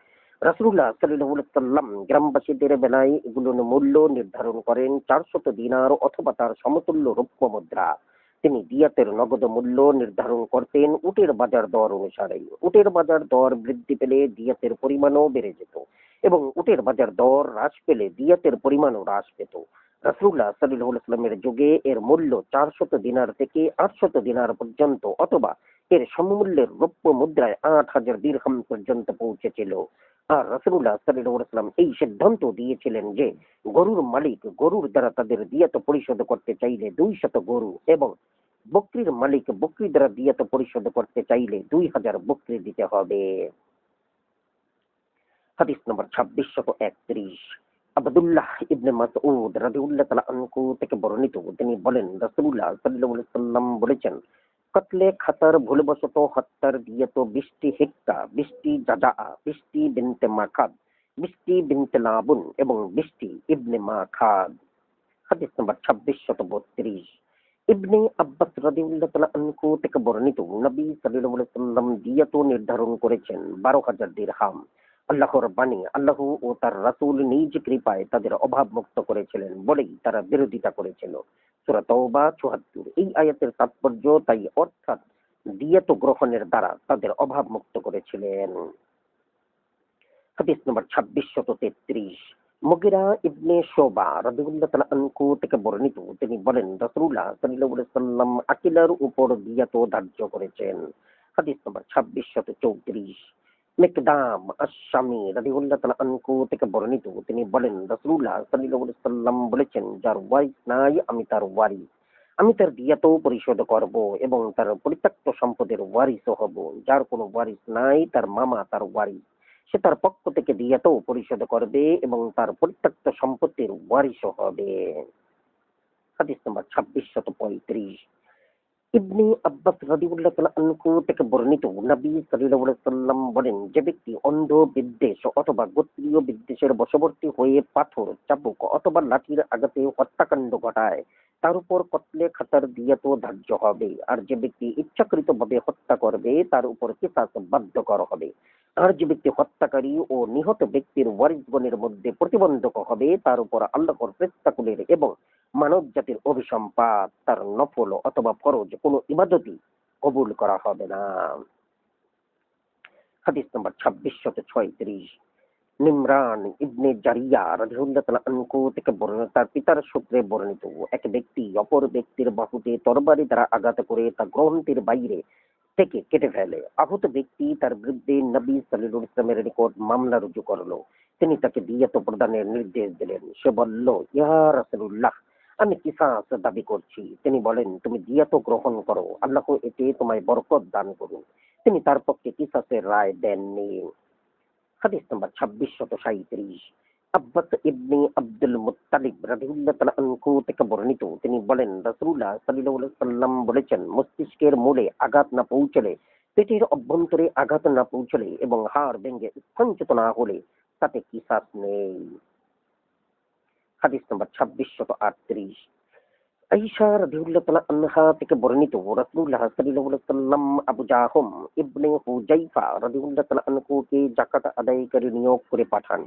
রাসূলুল্লাহ সাল্লাল্লাহু আলাইহি ওয়াসাল্লাম গ্রামবাসীদের বেলায় এগুলোর মূল্য নির্ধারণ করেন 400 দিনার অথবা তার সমতুল্য রৌপ্য মুদ্রা। তিনি দিয়াতের নগদ মূল্য নির্ধারণ করতেন উটের বাজার দর অনুসারে। উটের বাজার দর বৃদ্ধি পেলে দিয়াতের পরিমাণও বেড়ে যেত এবং উটের বাজার দর হ্রাস পেলে দিয়াতের পরিমাণও হ্রাস পেত। রাসূলুল্লাহ সাল্লাল্লাহু আলাইহি ওয়াসাল্লামের যুগে এর মূল্য 400 দিনার থেকে 800 দিনার পর্যন্ত অথবা এর সমমূল্যের রৌপ্য মুদ্রায় 8000 দিরহাম পর্যন্ত পৌঁছেছিল। আর রাসূলুল্লাহ সাল্লাল্লাহু আলাইহি ওয়াসাল্লাম এই সিদ্ধান্ত দিয়েছিলেন যে গরুর মালিক গরুর দ্বারা তাদের দিয়াত পরিশোধ করতে চাইলে 200 গরু এবং বকরির মালিক বকরি দ্বারা দিয়াত পরিশোধ করতে চাইলে 2000 বকরি দিতে হবে। হাদিস নম্বর 2631। আব্দুল্লাহ ইবনে মাসউদ রাদিয়াল্লাহু তাআলা আনহু থেকে বর্ণিত, তিনি বলেন রাসূলুল্লাহ সাল্লাল্লাহু আলাইহি ওয়াসাল্লাম বলেছেন, কতলে খাতার ভুলবশত হত্যার দিয়ত 20টি হিক্কা, 20টি জাজাআ, 20টি বিনতে মাখাদ, 20টি বিনতে লাবুন এবং 20টি ইবনে মাখাদ। হাদিস নম্বর 2632। ইবনে আব্বাস রাদিয়াল্লাহু তাআলা আনহু থেকে বর্ণিত, নবী সাল্লাল্লাহু আলাইহি ওয়াসাল্লাম দিয়ত নির্ধারণ করেছেন 12,000 দিরহাম। আল্লাহর বাণী, আল্লাহ ও তার রাসূল নিজ কৃপায় তাদের অভাব মুক্ত করেছিলেন বলেই তারা বিরোধিতা করেছিল। সূরা তাওবা ৭৪। এই আয়াতের তাৎপর্য তাই, অর্থাৎ দিয়ত গ্রহণের দ্বারা তাদের অভাব মুক্ত করেছিলেন। হাদিস নম্বর 2633। মুগিরা ইবনে শুবা রাদিয়াল্লাহু তাআলা আনহু থেকে বর্ণিত, তিনি বলেন রাসূলুল্লাহ সাল্লাল্লাহু আলাইহি ওয়াসাল্লাম আকিলার উপর দিয়াত ধার্য করেছেন। হাদিস নম্বর 2634। মিকদাম আশ-শামী রাদিয়াল্লাহু তাআলা আনহু থেকে বর্ণিত, তিনি বলেন রাসূলুল্লাহ সাল্লাল্লাহু আলাইহি ওয়াসাল্লাম বলেছেন, যার ওয়ারিস নাই আমি তার ওয়ারিস, আমি তার দিয়াত পরিশোধ করব এবং তার পরিত্যক্ত সম্পদের ওয়ারিসও হব। যার কোনো ওয়ারিস নাই তার মামা তার ওয়ারিস, সে তার পক্ষ থেকে দিয়াতও পরিশোধ করবে এবং তার পরিত্যক্ত সম্পত্তির ওয়ারিসও হবে। হাদিস নম্বর 2635। ইবনে আব্বাস রাদিয়াল্লাহু তাআলা আনহু থেকে বর্ণিত, নবী সাল্লাল্লাহু আলাইহি ওয়াসাল্লাম বলেন, যে ব্যক্তি অন্ধ বিদ্বেষ অথবা গোত্রীয় বিদ্বেষের বশবর্তী হয়ে পাথর, চাবুক অথবা লাঠির আঘাতে হত্যাকাণ্ড ঘটায়, তার উপর কতলে খাতার দিয়াত ধার্য হবে। আর যে ব্যক্তি ইচ্ছাকৃতভাবে হত্যা করবে তার উপর কিসাস বাধ্যকর হবে। আর যে ব্যক্তি হত্যাকারী ও নিহত ব্যক্তির ওয়ারিসগণের মধ্যে প্রতিবন্ধক হবে তার উপর আল্লাহর ফেরেশতাকুলের এবং মানব জাতির অভিসম্পাত, তার নফল অথবা ফরজ কোনো ইবাদতই কবুল করা হবে না। হাদিস নম্বর 2636। নিমরান ইবনে জারিয়া রাদিয়াল্লাহু তাআলা আনহু থেকে বর্ণিত, তার পিতার সূত্রে বর্ণিত, এক ব্যক্তি অপর ব্যক্তির বাহুতে তরবারি দ্বারা আঘাত করে তা গ্রন্থির বাইরে থেকে কেটে ফেলে। আহত ব্যক্তি তার বিরুদ্ধে নবী সাল্লাল্লাহু আলাইহি ওয়াসাল্লামের নিকট মামলা রুজু করলো। তিনি তাকে দিয়াত প্রদানের নির্দেশ দিলেন। সে বলল, ইয়া রাসূলুল্লাহ, আমি কিসাস দাবি করছি। তিনি বলেন, তুমি দিয়াত গ্রহণ করো, আল্লাহ এতে তোমায় বরকত দান করুন। তিনি তার পক্ষে কিসাসের রায় দেননি। হাদিস নম্বর 2637। আব্বাস ইবনে আব্দুল মুত্তালিব রাদিয়াল্লাহু তাআলা আনহু থেকে বর্ণিত, তিনি বলেন রাসূলুল্লাহ সাল্লাল্লাহু আলাইহি ওয়াসাল্লাম বলেছেন, মস্তিষ্কের মূলে আঘাত না পৌঁছলে, পেটের অভ্যন্তরে আঘাত না পৌঁছলে এবং হাড় ভেঙে স্থানচ্যুত না হলে তাতে কিসাস নেই। হাদিস নম্বর 2638। আয়েশা রাদিয়াল্লাহু তাআলা আনহা থেকে বর্ণিত, রাসূলুল্লাহ সাল্লাল্লাহু আলাইহি ওয়াসাল্লাম আবু জাহম ইবনে হুযায়ফা রাদিয়াল্লাহু তাআলা আনহুকে যাকাত আদায়কারী নিয়োগ করে পাঠান।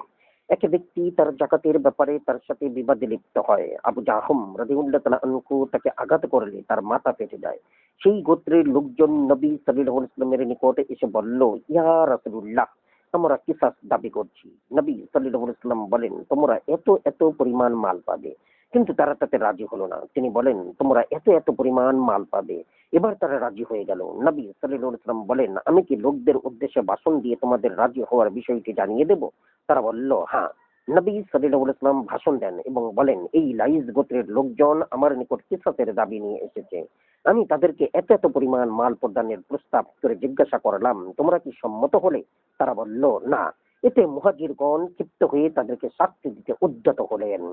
এক ব্যক্তি তার যাকাতের ব্যাপারে তার সাথে বিবাদে লিপ্ত হয়। আবু জাহম রাদিয়াল্লাহু তাআলা আনহু তাকে আঘাত করলে তার মাথা ফেটে যায়। সেই গোত্রের লোকজন নবী সাল্লাল্লাহু আলাইহি ওয়াসাল্লামের নিকট এসে বলল, ইয়া রাসূলুল্লাহ, আমরা কিসাস দাবি করছি। নবী সাল্লাল্লাহু আলাইহি ওয়াসাল্লাম বলেন, তোমরা এত এত পরিমাণ মাল পাবে। কিন্তু তারা তাতে রাজি হলো না। তিনি বলেন, তোমরা এত এত পরিমাণ মাল পাবে। এবার তারা রাজি হয়ে গেল। নবী সাল্লাল্লাহু আলাইহি ওয়াসাল্লাম বলেন, আমি কি লোকদের উদ্দেশ্যে ভাষণ দিয়ে তোমাদের রাজি হওয়ার বিষয়টি জানিয়ে দেব? তারা বলল, হ্যাঁ। নবী সাল্লাল্লাহু আলাইহি ওয়াসাল্লাম ভাষণ দেন এবং বলেন, এই লাইস গোত্রের লোকজন আমার নিকট কিসাসের দাবি নিয়ে এসেছে। আমি তাদেরকে এত এত পরিমাণ মাল প্রদানের প্রস্তাব করে জিজ্ঞাসা করলাম, তোমরা কি সম্মত হলে? তারা বলল, না। এতে মুহাজিরগণ ক্ষিপ্ত হয়ে তাদেরকে শাস্তি দিতে উদ্যত হলেন।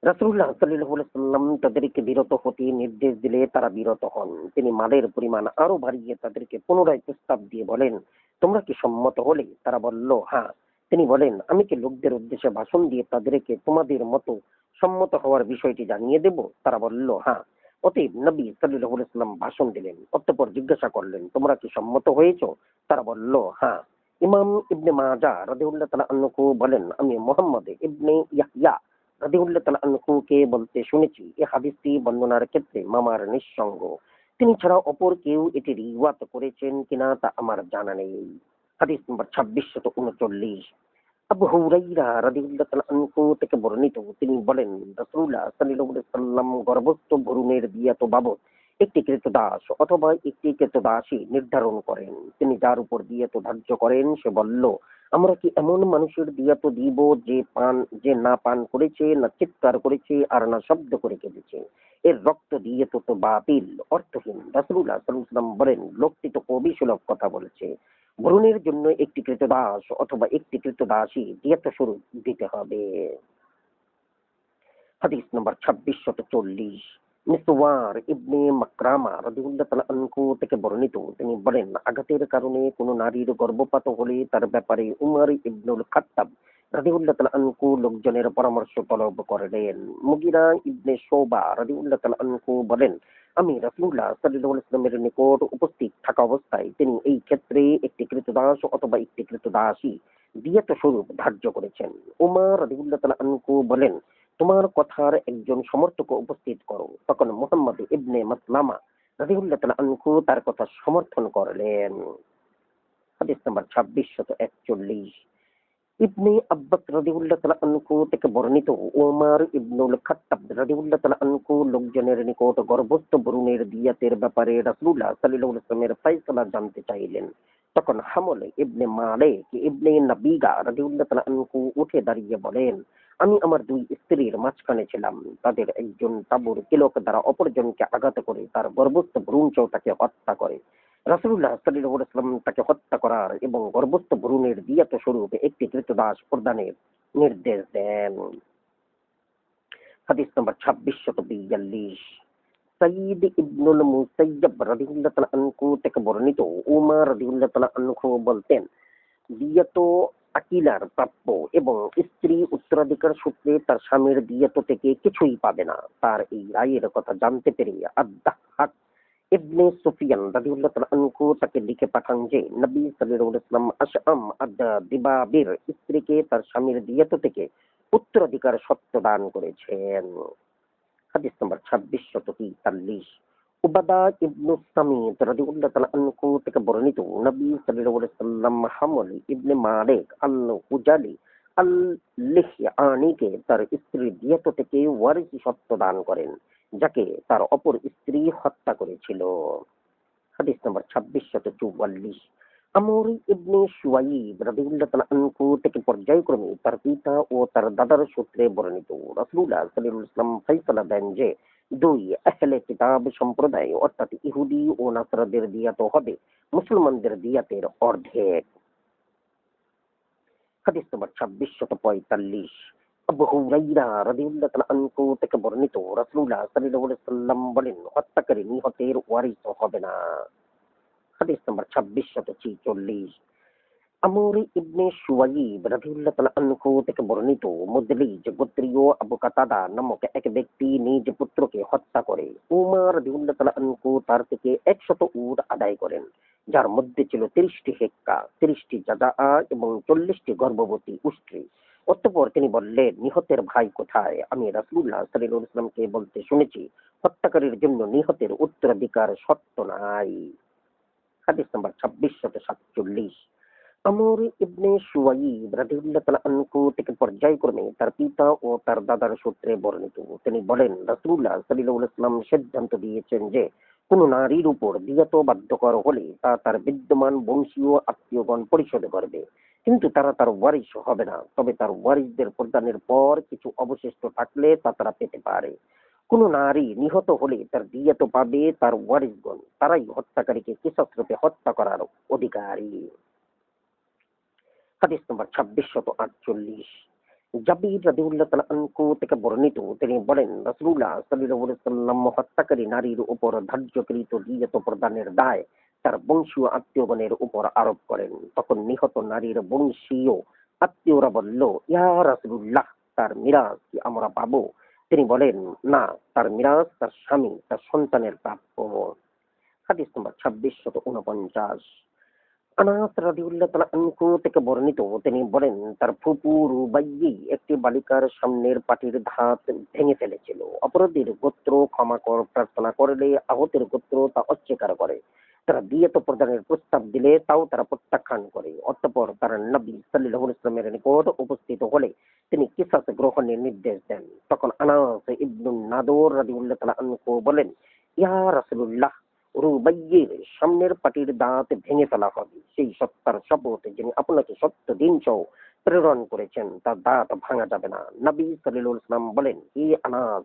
রাসূলুল্লাহ সাল্লাল্লাহু আলাইহি ওয়াসাল্লাম তাদেরকে বিরত হতে নির্দেশ দিলে তারা বিরত হন। তিনি মালের পরিমাণ আরো বাড়িয়ে তাদেরকে পুনরায় প্রস্তাব দিয়ে বলেন, তোমরা কি সম্মত হলে? তারা বলল, হ্যাঁ। তিনি বলেন, আমি কি লোকদের উদ্দেশ্যে ভাষণ দিয়ে তাদেরকে তোমাদের মতো সম্মত হওয়ার বিষয়টি জানিয়ে দেব? তারা বলল, হ্যাঁ। অতএব নবী সাল্লাল্লাহু আলাইহি ওয়াসাল্লাম ভাষণ দিলেন। অতঃপর জিজ্ঞাসা করলেন, তোমরা কি সম্মত হয়েছো? তারা বলল, হ্যাঁ। ইমাম ইবনে মাজাহ রাদিয়াল্লাহু তাআলা আনহু বলেন, আমি মুহাম্মদ ইবনে ইয়াহইয়া রাদিয়াল্লাহু তাআলা আনহুকে বলতে শুনেছি, এই হাদিসটি বর্ণনার ক্ষেত্রে মামার নিঃসঙ্গ। তিনি ছাড়া অপর কেউ এটি রিওয়ায়াত করেছেন কিনা তা আমার জানা নেই। হাদিস নম্বর 2639। আবু হুরায়রা রাদিয়াল্লাহু তাআলা আনহু থেকে বর্ণিত, তিনি বলেন রাসূলুল্লাহ সাল্লাল্লাহু আলাইহি ওয়াসাল্লাম গর্ভস্থ ভ্রূণের দিয়াত বাবদ একটি ক্রীতদাস অথবা একটি ক্রীতদাসী নির্ধারণ করেন। তিনি যার উপর দিয়াত ধার্য করেন সে বলল, আমরা কি এমন মানুষের দিয়াত দিব যে না পান করেছে, না চিৎকার করেছে, আর না শব্দ করে কেঁদেছে? এর রক্ত দিয়াত তো বাতিল, অর্থহীন। রাসূলুল্লাহ সাল্লাল্লাহু আলাইহি ওয়াসাল্লাম বলেন, লোকটি তো কবি সুলভ কথা বলেছে। ভ্রূণের জন্য একটি কৃতদাস অথবা একটি কৃতদাসী দিয়াত স্বরূপ দিতে হবে। হাদিস নম্বর 2640, মিসওয়ার ইবনে মাকরামা রাদিয়াল্লাহু তাআলা আনহু থেকে বর্ণিত, তিনি বলেন, আঘাতের কারণে কোন নারীর গর্ভপাত হলে তার ব্যাপারে উমর ইবনুল খাত্তাব রাদিয়াল্লাহু তাআলা আনহু লোকজনের পরামর্শ তলব করলেন। মুগিরা ইবনে শোবা রাদিয়াল্লাহু তাআলা আনহু বলেন, আমি রাসূলুল্লাহ সাল্লাল্লাহু আলাইহি ওয়াসাল্লামের নিকট উপস্থিত থাকা অবস্থায় তিনি এই ক্ষেত্রে একটি কৃতদাস অথবা একটি কৃতদাসী দিয়াত স্বরূপ ধার্য করেছেন। উমর রাদিয়াল্লাহু তাআলা আনহু বলেন, তোমার কথার একজন সমর্থক উপস্থিত করো। তখন মুহাম্মদ ইবনে মাসলামা রাদিয়াল্লাহু তাআলা আনহু তার কথা সমর্থন করলেন। হাদিস নাম্বার 2641, ইবনে আব্বাস রাদিয়াল্লাহু তাআলা আনহু থেকে বর্ণিত, ওমর ইবনুল খাত্তাব রাদিয়াল্লাহু তাআলা আনহু লোকজনের নিকট গর্ভস্থ ভ্রূণের দিয়াতের ব্যাপারে রাসূলুল্লাহ সাল্লাল্লাহু আলাইহি ওয়াসাল্লামের ফয়সালা জানতে চাইলেন। তখন হামল ইবনে মালিক ইবনে নাবিগা রাদিয়াল্লাহু তাআলা আনহু উঠে দাঁড়িয়ে বলেন, আমি আমার দুই স্ত্রীর মাঝখানে ছিলাম। তাদের একজন তাঁবুর কিলক দ্বারা অপরজনকে আঘাত করে তার গর্ভস্থ ভ্রূণকেও তাকে হত্যা করে। রাসূলুল্লাহ সাল্লাল্লাহু আলাইহি ওয়াসাল্লাম তাকে হত্যা করার এবং গর্ভস্থ ভ্রূণের দিয়াত স্বরূপ একটি কৃতদাস প্রদানের নির্দেশ দেন। হাদিস নম্বর 2642, সাইয়্যিদ ইবনুল মুসাইয়্যিব রাদিয়াল্লাহু তাআলা আনহু থেকে বর্ণিত, উমর রাদিয়াল্লাহু তাআলা আনহু বলতেন, দিয়াত আকিলার প্রাপ্য এবং স্ত্রী উত্তরাধিকার সূত্রে তার স্বামীর দিয়াত থেকে কিছুই পাবে না। তার এই রায়ের কথা জানতে পেরে আদ-দাহহাক ইবনে সুফিয়ান রাদিয়াল্লাহু তাআলা আনহু তাকে লিখে পাঠান যে নবী সাল্লাল্লাহু আলাইহি ওয়াসাল্লাম আশআম আদ-দিবাবির স্ত্রীকে তার স্বামীর দিয়াত থেকে উত্তরাধিকার সত্ত্ব দান করেছেন। হাদিস নম্বর 2643, উবাদা ইবনু সামিত রাদিয়াল্লাহু তাআলা আনহু থেকে বর্ণিত, নবী সাল্লাল্লাহু আলাইহি ওয়াসাল্লাম হামল ইবনে মালিক আল-হুজালি আল-লিহয়ানিকে তার স্ত্রীর দিয়াত থেকে ওয়ারিসি সত্ত্ব দান করেন, যাকে তার অপর স্ত্রী হত্যা করেছিল। হাদিস নম্বর 2644, আমর ইবনে শুয়াইব রাদিয়াল্লাহু তাআলা আনহু থেকে পর্যায়ক্রমে তার পিতা ও তার দাদার সূত্রে বর্ণিত, রাসূলুল্লাহ সাল্লাল্লাহু আলাইহি ওয়াসাল্লাম ফয়সালা দেন যে দুই আহলে কিতাব সম্প্রদায় অর্থাৎ ইহুদি ও নাসারাদের দিয়াত হবে মুসলমানদের দিয়াতের অর্ধেক। হাদিস নম্বর 2645, আবু হুরায়রা রাদিয়াল্লাহু তাআলা আনহু থেকে বর্ণিত, রাসূলুল্লাহ সাল্লাল্লাহু আলাইহি ওয়াসাল্লাম বলেন, হত্যাকারী নিহতের ওয়ারিস হবে না। হাদিস নম্বর 2646, আমর ইবনে শুয়াইব রাদিয়াল্লাহু তাআলা আনহু থেকে বর্ণিত, মুদলিজ গোত্রীয় আবু কাতাদা নামক এক ব্যক্তি নিজ পুত্রকে হত্যা করে। উমর রাদিয়াল্লাহু তাআলা আনহু তার থেকে 100 উট আদায় করেন, যার মধ্যে ছিল 30টি হেক্কা, 30টি জাদাআ এবং 40টি গর্ভবতী উষ্ট্রী। অতঃপর তিনি বললেন, নিহতের ভাই কোথায়? আমি রাসূলুল্লাহ সাল্লাল্লাহু আলাইহি ওয়াসাল্লামকে বলতে শুনেছি, হত্যাকারীর জন্য নিহতের উত্তরাধিকার সত্ত্ব নাই। হাদিস নাম্বার 2647, আমর ইবনে শুয়াইব রাদিয়াল্লাহু তাআলা আনহু থেকে পর্যায়ক্রমে তার পিতা ও তার দাদার সূত্রে বর্ণিত, তিনি বলেন, রাসূলুল্লাহ সাল্লাল্লাহু আলাইহি ওয়াসাল্লাম সিদ্ধান্ত দিয়েছেন যে কোন নারীর উপর দিয়াত বাধ্যকর হলে তা তার বিদ্যমান বংশীয় আত্মীয়গণ পরিশোধ করবে, কিন্তু তারা তার ওয়ারিশ হবে না। তবে তার ওয়ারিশদের প্রদানের পর কিছু অবশিষ্ট থাকলে তা তারা পেতে পারে। কোন নারী নিহত হলে তার দিয়াত পাবে তার ওয়ারিশগণ, তারাই হত্যাকারীকে কিসাস রূপে হত্যা করার অধিকারী। হাদিস নম্বর 2648, জাবির রাদিয়াল্লাহু তাআলা আনহু থেকে বর্ণিত, তিনি বলেন, রাসূলুল্লাহ সাল্লাল্লাহু আলাইহি ওয়াসাল্লাম হত্যাকারী নারীর উপর ধার্যকৃত দিয়াত প্রদানের দায় তার বংশীয় আত্মীয়গণের উপর আরোপ করেন। তখন নিহত নারীর বংশীয় আত্মীয়রা বলল, ইয়া রাসূলুল্লাহ, তার মিরাস কি আমরা পাবো? তিনি বলেন, না, তার মিরাস তার স্বামী তার সন্তানের প্রাপ্য। হাদিস নম্বর 2649, আনাস রাদিয়াল্লাহু তাআলা আনহু থেকে বর্ণিত, তিনি বলেন, তার ফুপু রুবাইয়্যি একটি বালিকার সামনের পাটির দাঁত ভেঙে ফেলেছিল। অপরাধীর গোত্র ক্ষমা প্রার্থনা করলে আহতের গোত্র তা অস্বীকার করে। তারা দিয়াত প্রদানের প্রস্তাব দিলে তাও তারা প্রত্যাখ্যান করে। অতঃপর তারা নবী সাল্লাল্লাহু আলাইহি ওয়াসাল্লামের নিকট উপস্থিত হলে তিনি কিসাস গ্রহণের নির্দেশ দেন। তখন আনাস ইবনুন নাদর রাদিয়াল্লাহু তাআলা আনহু বলেন, ইয়া রাসূলুল্লাহ, রুবাইয়ের সামনের পাটির দাঁত ভেঙে ফেলা হবে। সেই সত্তার শপথ যিনি আপনাকে সত্য দিন সহ প্রেরণ করেছেন, তার দাঁত ভাঙা যাবে না। নবী সাল্লাল্লাহু আলাইহি ওয়াসাল্লাম বলেন, হে আনাস,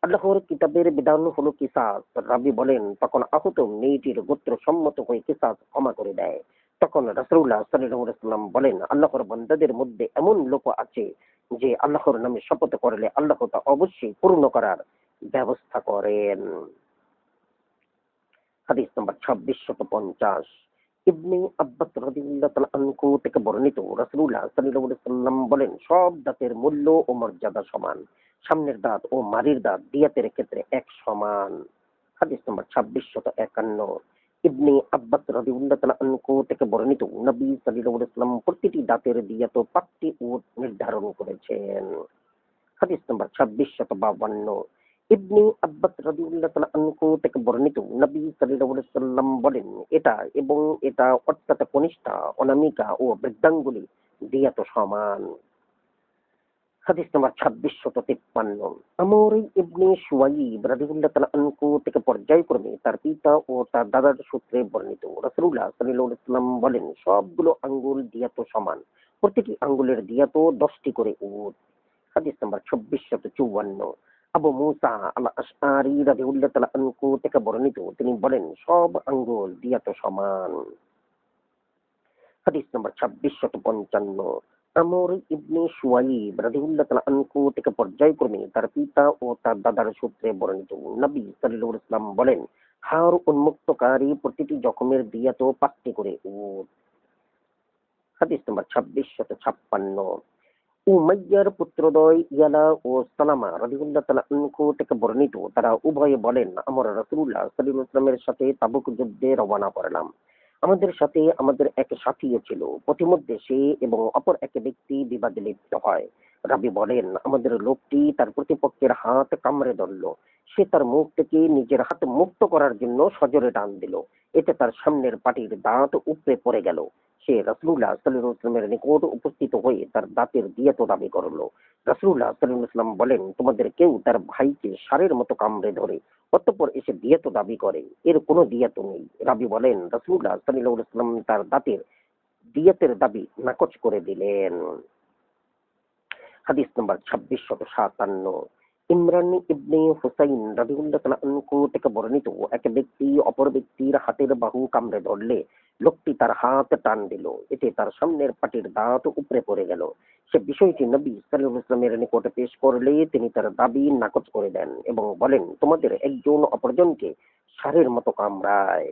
আল্লাহর কিতাবের বিধান হলো কিসাস। রাবী বলেন, তখন আহত মেয়েটির গোত্র সম্মত হয়ে কিসাস ক্ষমা করে দেয়। তখন রাসূলুল্লাহ সাল্লাল্লাহু আলাইহি ওয়াসাল্লাম বলেন, আল্লাহর বান্দাদের মধ্যে এমন লোক আছে যে আল্লাহর নামে শপথ করলে আল্লাহ তা অবশ্যই পূর্ণ করার ব্যবস্থা করেন। হাদিস নম্বর 2650। ইবনে আব্বাস রাদিয়াল্লাহু তাআলা আনহু থেকে বর্ণিত, রাসূলুল্লাহ সাল্লাল্লাহু আলাইহি ওয়াসাল্লাম বলেন, সব দাঁতের মূল্য ও মর্যাদা সমান। সামনের দাঁত ও মাড়ির দাঁত দিয়াতের ক্ষেত্রে এক সমান। হাদিস নম্বর 2651। ইবনে আব্বাস রাদিয়াল্লাহু তাআলা আনহু থেকে বর্ণিত, নবী সাল্লাল্লাহু আলাইহি ওয়াসাল্লাম প্রতিটি দাঁতের দিয়াত ৫টি উট নির্ধারণ করেছেন। হাদিস নম্বর 2652। ইবনে আব্বাস রাদিয়াল্লাহু তাআলা আনহু থেকে বর্ণিত, নবী সাল্লাল্লাহু আলাইহি ওয়াসাল্লাম বলেন, এটা এবং এটা অর্থাৎ কনিষ্ঠা, অনামিকা ও বৃদ্ধাঙ্গুলি দিয়াত সমান। হাদিস নম্বর 2653। আমর ইবনে শুয়াইব রাদিয়াল্লাহু তাআলা আনহু থেকে পর্যায়ক্রমে তার পিতা ও তার দাদার সূত্রে বর্ণিত, রাসূলুল্লাহ সাল্লাল্লাহু আলাইহি ওয়াসাল্লাম বলেন, সবগুলো আঙ্গুল দিয়াত সমান। প্রতিটি আঙ্গুলের দিয়াত 10টি করে উট। হাদিস নাম্বার 2654। আবু মুসা আল আশআরী রাদিয়াল্লাহু তাআলা আনহু থেকে বর্ণিত, তিনি বলেন, সব আঙ্গুল দিয়াত সমান। হাদিস নাম্বার 2655। আমর ইবনে শুয়াইব রাদিয়াল্লাহু তাআলা আনহু থেকে পর্যায়ক্রমে তার পিতা ও তার দাদার সূত্রে বর্ণিত, নবী সাল্লাল্লাহু আলাইহি ওয়াসাল্লাম বলেন, হাড় উন্মুক্তকারী প্রতিটি জখমের দিয়াত 5টি করে উট। হাদিস নাম্বার 2656। উমাইয়ার পুত্রদ্বয় ইয়ালা ও সালামা রাদিয়াল্লাহু তাআলা আনহু থেকে বর্ণিত, তারা উভয়ে বলেন, আমরা রাসূলুল্লাহ সাল্লাল্লাহু আলাইহি ওয়াসাল্লামের সাথে তাবুক যুদ্ধে রওনা করলাম। আমাদের সাথে আমাদের এক সাথীও ছিল। পথিমধ্যে সে এবং অপর এক ব্যক্তি বিবাদে লিপ্ত হয়। রাবী বলেন, আমাদের লোকটি তার প্রতিপক্ষের হাত কামড়ে ধরল। সে তার মুখ থেকে নিজের হাত মুক্ত করার জন্য সজোরে টান দিল। এতে তার সামনের পাটির দাঁত উপড়ে পড়ে গেল। সে রাসূলুল্লাহ সাল্লাল্লাহু আলাইহি ওয়াসাল্লামের নিকট উপস্থিত হয়ে তার দাঁতের দিয়াত দাবি করল। রাসূলুল্লাহ সাল্লাল্লাহু আলাইহি ওয়াসাল্লাম বলেন, তোমাদের কেউ তার ভাইকে ষাঁড়ের মতো কামড়ে ধরে অতঃপর এসে দিয়াত দাবি করে, এর কোনো দিয়াত নেই। রাবী বলেন, রাসূলুল্লাহ সাল্লাল্লাহু আলাইহি ওয়াসাল্লাম তার দাঁতের দিয়াতের দাবি নাকচ করে দিলেন। হাদিস নম্বর 2657। ইমরান ইবনে হুসাইন রাদিয়াল্লাহু তাআলা আনহু থেকে বর্ণিত, এক ব্যক্তি অপর ব্যক্তির হাতের বাহু কামড়ে ধরলে লোকটি তার হাত টান দিল। এতে তার সামনের পাটির দাঁত উপড়ে পড়ে গেল। সে বিষয়টি নবী সাল্লাল্লাহু আলাইহি ওয়াসাল্লামের নিকটে পেশ করলে তিনি তার দাবি নাকচ করে দেন এবং বলেন, তোমাদের একজন অপরজনকে ষাঁড়ের মতো কামড়ায়।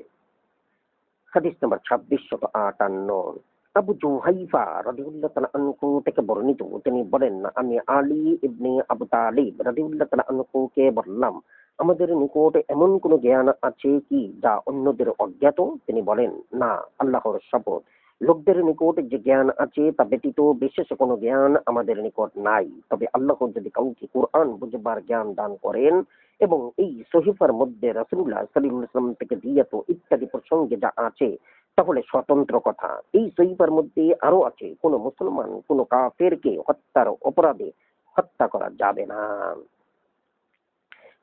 হাদিস নাম্বার 2658। আবু জুহাইফা রাদিয়াল্লাহু তাআলা আনহু থেকে বর্ণিত, তিনি বলেন, আমি আলী ইবনে আবু তালিব রাদিয়াল্লাহু তাআলা আনহুকে বললাম, আমাদের নিকট এমন কোন জ্ঞান আছে কি যা অন্যদের অজ্ঞাত? তিনি বলেন, না, আল্লাহর শপথ, লোকদের নিকট যে জ্ঞান আছে তা ব্যতীত বিশেষ কোনো জ্ঞান আমাদের নিকট নাই। তবে আল্লাহ যদি কাউকে কোরআন বুঝবার জ্ঞান দান করেন এবং এই সহিফার মধ্যে রাসূলুল্লাহ সাল্লাল্লাহু আলাইহি ওয়াসাল্লাম থেকে দিয়াত ইত্যাদি প্রসঙ্গে যা আছে তাহলে স্বতন্ত্র কথা। এই সহিফার মধ্যে আরো আছে, কোন মুসলমান কোন কাফেরকে হত্যার অপরাধে হত্যা করা যাবে না।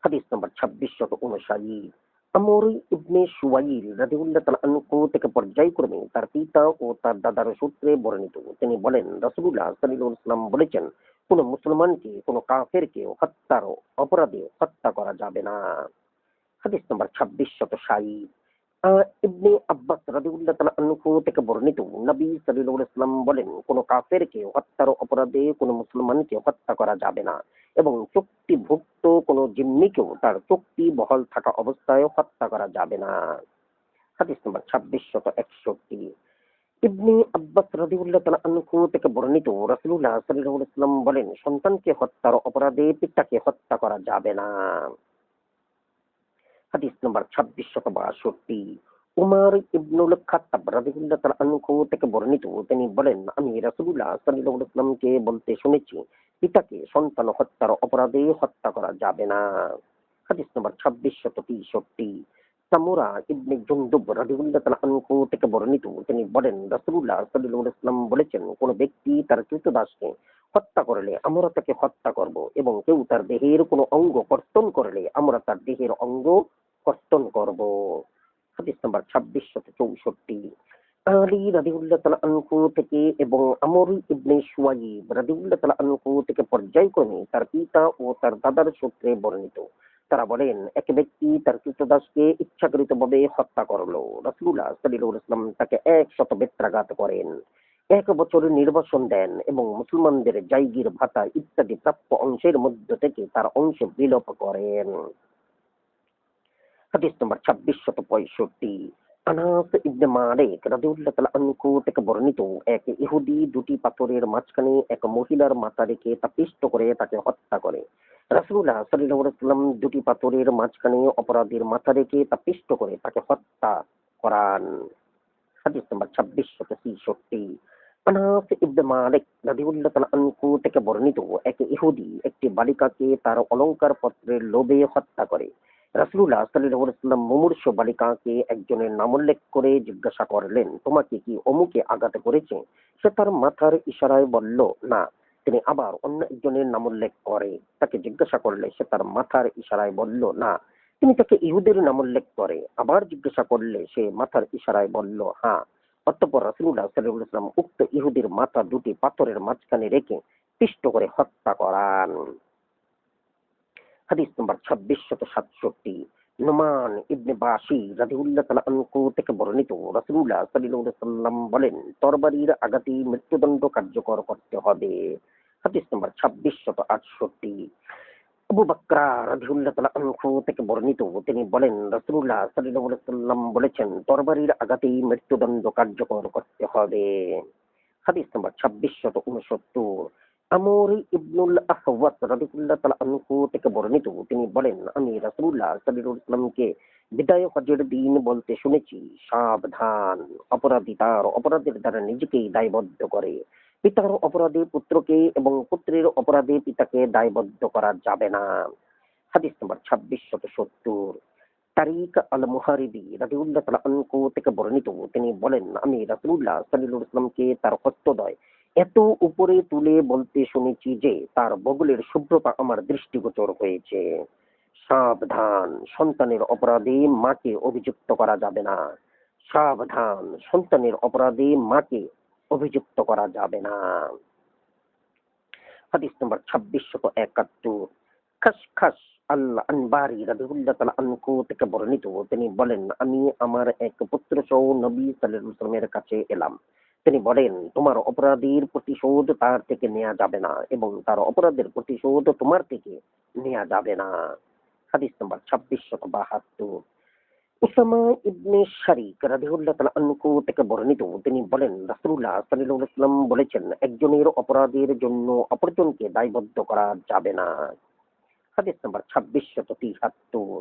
হাদিস নম্বর 2659। আমর ইবনে শুয়াইল রাদিয়াল্লাহু তাআলা আনহু থেকে পর্যায়ক্রমে তার পিতা ও তার দাদার সূত্রে বর্ণিত, তিনি বলেন, রাসূলুল্লাহ সাল্লাল্লাহু আলাইহি ওয়াসাল্লাম বলেছেন, কোন মুসলমানকে কোন কাফেরকে হত্যার অপরাধে হত্যা করা যাবে না। হাদিস নম্বর 2660। ইবনে আব্বাস রাদিয়াল্লাহু তাআলা আনহু থেকে বর্ণিত, নবী সাল্লাল্লাহু আলাইহি ওয়াসাল্লাম বলেন, কোন কাফেরকে হত্যার অপরাধে কোন মুসলমানকে হত্যা করা যাবে না এবং চুক্তিভুক্ত কোন জিম্মিকেও তার চুক্তি বহাল থাকা অবস্থায় হত্যা করা যাবে না। হাদিস নম্বর 2661। ইবনে আব্বাস রাদিয়াল্লাহু তাআলা আনহু থেকে বর্ণিত, রাসূলুল্লাহ সাল্লাল্লাহু আলাইহি ওয়াসাল্লাম বলেন, সন্তানকে হত্যার অপরাধে পিতাকে হত্যা করা যাবে না। হাদিস নম্বর 2662। উমর ইবনুল খাত্তাব রাদিয়াল্লাহু তাআলা আনহু থেকে বর্ণিত, তিনি বলেন, আমি রাসূলুল্লাহ সাল্লাল্লাহু আলাইহি ওয়াসাল্লামকে বলতে শুনেছি, পিতাকে সন্তান হত্যার অপরাধে হত্যা করা যাবে না। হাদিস নম্বর 2663। সামুরা ইবনে জুনদুব রাদিয়াল্লাহু তাআলা আনহু থেকে বর্ণিত, তিনি বলেন, রাসূলুল্লাহ সাল্লাল্লাহু আলাইহি ওয়াসাল্লাম বলেছেন, কোন ব্যক্তি তার কৃতদাসকে হত্যা করলে আমরা তাকে হত্যা করব এবং কেউ তার দেহের কোনো অঙ্গ কর্তন করলে আমরা তার দেহের অঙ্গ কর্তন করব। হাদিস নাম্বার 2664। আলী রাদিয়াল্লাহু তাআলা আনহু থেকে এবং আমর ইবনে শুয়াইব রাদিয়াল্লাহু তাআলা আনহু থেকে পর্যায়ক্রমে তার পিতা ও তার দাদার সূত্রে বর্ণিত, তারা বলেন, এক ব্যক্তি তার কৃতদাসকে ইচ্ছাকৃতভাবে হত্যা করলো। রাসূলুল্লাহ সাল্লাল্লাহু আলাইহি ওয়াসাল্লাম তাকে 100 বেত্রাঘাত করেন, 1 বছরের নির্বাসন দেন এবং মুসলমানদের জায়গির ভাতা ইত্যাদি প্রাপ্য অংশের মধ্য থেকে তার অংশ বিলোপ করেন। হাদিস নম্বর 2665। আনাস ইবনে মালিক রাদিয়াল্লাহু তাআলা আনহু থেকে বর্ণিত, এক ইহুদি 2টি পাথরের মাঝখানে এক মহিলার মাথা রেখে তা পিষ্ট করে তাকে হত্যা করে। রাসূলুল্লাহ সাল্লাল্লাহু আলাইহি ওয়াসাল্লাম 2টি পাথরের মাঝখানে অপরাধীর মাথা রেখে তা পিষ্ট করে তাকে হত্যা করান। হাদিস নম্বর 2666। আনাস ইবনে মালিক রাদিয়াল্লাহু তাআলা আনহু থেকে বর্ণিত, এক ইহুদি একটি বালিকাকে তার অলংকার পত্রের লোভে হত্যা করে। রাসূলুল্লাহ সাল্লাল্লাহু আলাইহি ওয়াসাল্লাম মুমূর্ষু বালিকাকে একজনের নামোল্লেখ করে জিজ্ঞাসা করলেন, তোমাকে কি অমুকে আঘাত করেছে? সে তার মাথার ইশারায় বলল, না। তিনি আবার অন্য একজনের নামোল্লেখ করে তাকে জিজ্ঞাসা করলে সে তার মাথার ইশারায় বলল, না। তিনি তাকে ইহুদের নামোল্লেখ করে আবার জিজ্ঞাসা করলে সে মাথার ইশারায় বলল, হ্যাঁ। অতঃপর রাসূলুল্লাহ সাল্লাল্লাহু আলাইহি ওয়াসাল্লাম উক্ত ইহুদির মাথা 2টি পাথরের মাঝখানে রেখে পিষ্ট করে হত্যা করান। হাদিস নম্বর 2667। নোমান ইবনে বাশি রাদিয়াল্লাহু তাআলা আনহু থেকে বর্ণিত, রাসূলুল্লাহ সাল্লাল্লাহু আলাইহি ওয়াসাল্লাম বলেন, তরবারির আঘাতেই মৃত্যুদণ্ড কার্যকর করতে হবে। হাদিস নম্বর 2668। আবু বকর রাদিয়াল্লাহু তাআলা আনহু থেকে বর্ণিত, তিনি বলেন, রাসূলুল্লাহ সাল্লাল্লাহু আলাইহি ওয়াসাল্লাম বলেছেন, তরবারির আঘাতেই মৃত্যুদণ্ড কার্যকর করতে হবে। হাদিস নম্বর 2669। আমর ইবনুল আহওয়াস রাদিয়াল্লাহু তাআলা আনহু থেকে বর্ণিত, তিনি বলেন, আমি রাসূলুল্লাহ সাল্লাল্লাহু আলাইহি ওয়াসাল্লামকে বিদায় হজের দিন বলতে শুনেছি, সাবধান, অপরাধী তার অপরাধের দ্বারা নিজেকেই দায়বদ্ধ করে। পিতার অপরাধে পুত্রকে এবং পুত্রের অপরাধে পিতাকে দায়বদ্ধ করা যাবে না। হাদিস নম্বর 2670। তারিক আল মুহারিবি রাদিয়াল্লাহু তাআলা আনহু থেকে বর্ণিত, তিনি বলেন, আমি রাসূলুল্লাহ সাল্লাল্লাহু আলাইহি ওয়াসাল্লামকে তার হস্তদ্বয় এত উপরে তুলে বলতে শুনেছি যে তার বগলের শুভ্রতা আমার দৃষ্টিগোচর হয়েছে। সাবধান, সন্তানের অপরাধে মাকে অভিযুক্ত করা যাবে না। সাবধান, সন্তানের অপরাধে মাকে অভিযুক্ত করা যাবে না। হাদিস নম্বর 2671। খাসখাস আল আনবারি রাদিয়াল্লাহু তাআলা আনহু থেকে বর্ণিত, তিনি বলেন, আমি আমার এক পুত্র সহ নবী সাল্লাল্লাহু আলাইহি ওয়াসাল্লামের কাছে এলাম। তিনি বলেন, তোমার অপরাধীর প্রতিশোধ তার থেকে নেওয়া যাবে না এবং তার অপরাধের প্রতিশোধ তোমার থেকে নেওয়া যাবে না। হাদিস নম্বর 2672। উসামা ইবনে শারিক রাদিয়াল্লাহু তাআলা আনহু থেকে বর্ণিত, তিনি বলেন, রাসূলুল্লাহ সাল্লাল্লাহু আলাইহি ওয়াসাল্লাম বলেছেন, একজনের অপরাধের জন্য অপরজনকে দায়বদ্ধ করা যাবে না। হাদিস নাম্বার 2673।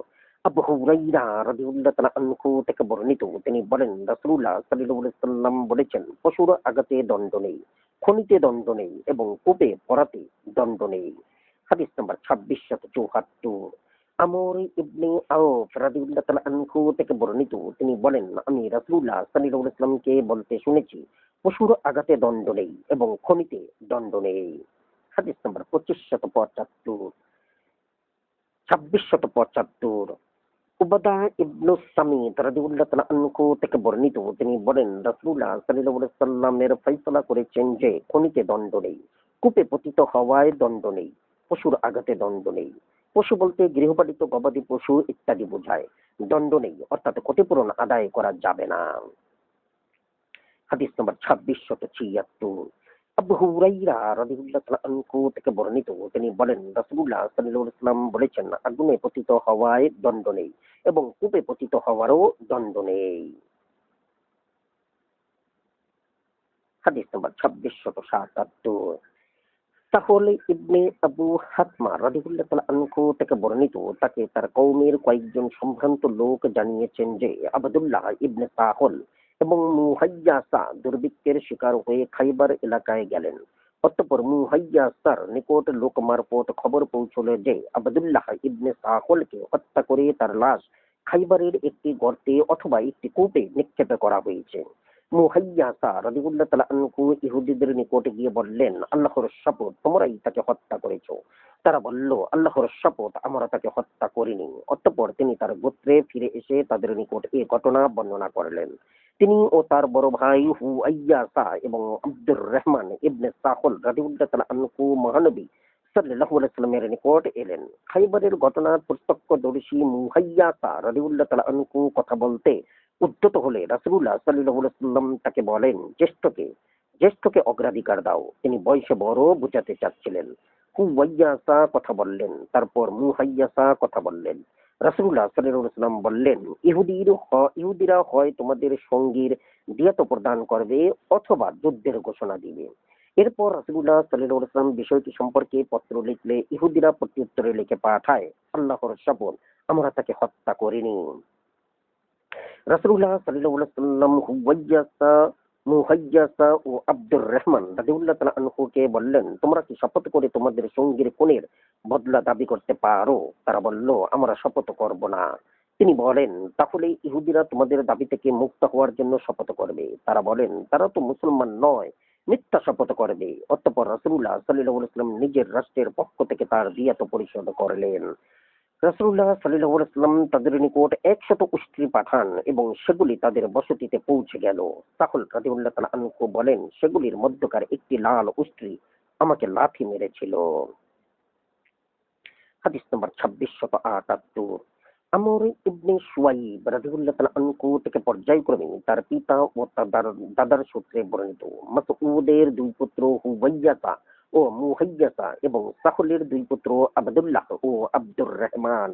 আবু হুরায়রা রাদিয়াল্লাহু তাআলা আনহু থেকে বর্ণিত, তিনি বলেন, রাসূলুল্লাহ সাল্লাল্লাহু আলাইহি ওয়াসাল্লাম বলেছেন, পশুর আঘাতে দণ্ড নেই, খনিতে দণ্ড নেই এবং কূপে পড়াতে দণ্ড নেই। হাদিস নাম্বার 2674। আমর ইবনে আউফ রাদিয়াল্লাহু তাআলা আনহু থেকে বর্ণিত, তিনি বলেন, আমি রাসূলুল্লাহ সাল্লাল্লাহু আলাইহি ওয়াসাল্লামকে বলতে শুনেছি, পশুর আঘাতে দণ্ড নেই এবং খনিতে দণ্ড নেই। হাদিস নাম্বার 2575। 2675। উবাদা ইবনু সামিত রাদিয়াল্লাহু তাআলা আনহু থেকে বর্ণিত, তিনি বলেন, রাসূলুল্লাহ সাল্লাল্লাহু আলাইহি ওয়াসাল্লামের ফয়সালা করেছেন যে খনিতে দণ্ড নেই, কূপে পতিত হওয়ায় দণ্ড নেই, পশুর আঘাতে দণ্ড নেই। পশু বলতে গৃহপালিত গবাদি পশু ইত্যাদি বোঝায়। দণ্ড নেই অর্থাৎ ক্ষতিপূরণ আদায় করা যাবে না। হাদিস নম্বর 2676। আবু হুরাইরা রাদিয়াল্লাহু তাআলা আনহু থেকে বর্ণিত, তিনি বলেন, রাসূলুল্লাহ সাল্লাল্লাহু আলাইহি ওয়াসাল্লাম বলেছেন, আগুনে পতিত হওয়ায় দণ্ড নেই এবং কূপে পতিত হওয়ারও দণ্ড নেই। হাদিস নম্বর 2677। তাহলে ইবনে আবু হাতমা রাদিয়াল্লাহু তাআলা আনহু থেকে বর্ণিত, তাকে তার কওমের কয়েকজন সম্ভ্রান্ত লোক জানিয়েছেন যে আবদুল্লাহ ইবনে সাহল এবং মুহাইয়াসা দুর্ভিক্ষের শিকার হয়ে খাইবার এলাকায় গেলেন। অতঃপর মুহাইয়াসার নিকট লোক মারফত খবর পৌঁছল যে আবদুল্লাহ ইবনে সাহলকে হত্যা করে তার লাশ খাইবারের একটি গর্তে অথবা একটি কূপে নিক্ষেপ করা হয়েছে। মুহাইয়াসা রাদিয়াল্লাহু তাআলা আনহু ইহুদীদের নিকট গিয়ে বললেন, আল্লাহর শপথ, তোমরাই তাকে হত্যা করেছো। তারা বলল, আল্লাহর শপথ, আমরা তাকে হত্যা করিনি। অতঃপর তিনি তার গোত্রে ফিরে এসে তাদের নিকট এই ঘটনা বর্ণনা করলেন। তিনি ও তার বড় ভাই হুয়াইয়াসা এবং আব্দুর রহমান ইবনে সাহল রাদিয়াল্লাহু তাআলা আনহু মহানবী সাল্লাল্লাহু আলাইহি ওয়াসাল্লামের নিকট এলেন। খাইবারের ঘটনার প্রত্যক্ষদর্শী মুহাইয়াসা রাদিয়াল্লাহু তাআলা আনহু কথা বলতে উদ্যত হলে রাসূলুল্লাহ সাল্লাল্লাহু আলাইহি ওয়াসাল্লাম তাকে বলেন, জ্যেষ্ঠকে অগ্রাধিকার দাও। তিনি বয়সে বড় বোঝাতে চাচ্ছিলেন। হুয়াইয়াসা কথা বললেন, তারপর মুহাইয়াসা কথা বললেন। রাসূলুল্লাহ সাল্লাল্লাহু আলাইহি ওয়াসাল্লাম বললেন, ইহুদিরা হয় তোমাদের সঙ্গীর দিয়াত প্রদান করবে অথবা যুদ্ধের ঘোষণা দিবে। এরপর রাসূলুল্লাহ সাল্লাল্লাহু আলাইহি ওয়াসাল্লাম বিষয়টি সম্পর্কে পত্র লিখলে ইহুদিরা প্রত্যুত্তরে লিখে পাঠায়, আল্লাহর শপথ, আমরা তাকে হত্যা করিনি। রাসূলুল্লাহ সাল্লাল্লাহু আলাইহি ওয়াসাল্লাম মুহাইয়াসা ও আব্দুর রহমান রাদিয়াল্লাহু তাআলা আনহুকে বললেন, তোমরা কি শপথ করে তোমাদের সঙ্গীর খুনের বদলা দাবি করতে পারো? তারা বলল, আমরা শপথ করব না। তিনি বলেন, তাহলে ইহুদিরা তোমাদের দাবি থেকে মুক্ত হওয়ার জন্য শপথ করবে। তারা বলেন, তারা তো মুসলমান নয়, মিথ্যা শপথ করবে। অতঃপর রাসূলুল্লাহ সাল্লাল্লাহু আলাইহি ওয়াসাল্লাম নিজের রাষ্ট্রের পক্ষ থেকে তার দিয়াত পরিশোধ করলেন। রাসূলুল্লাহ সাল্লাল্লাহু আলাইহি ওয়াসাল্লাম তাদের নিকট 100 উষ্ট্রী পাঠান এবং সেগুলি তাদের বসতিতে পৌঁছে গেল। সাহল রাদিয়াল্লাহু তাআলা আনহু বলেন, সেগুলির মধ্যকার একটি লাল উষ্ট্রী আমাকে লাথি মেরেছিল। হাদিস নম্বর 2678। আমর ইবনে শুয়াইব রাদিয়াল্লাহু তাআলা আনহু থেকে পর্যায়ক্রমে তার পিতা ও তার দাদার সূত্রে বর্ণিত। মাসউদের দুই পুত্র হুয়াইয়াসা ও মুহাইয়াসা এবং সাহলের দুই পুত্র আবদুল্লাহ ও আব্দুর রহমান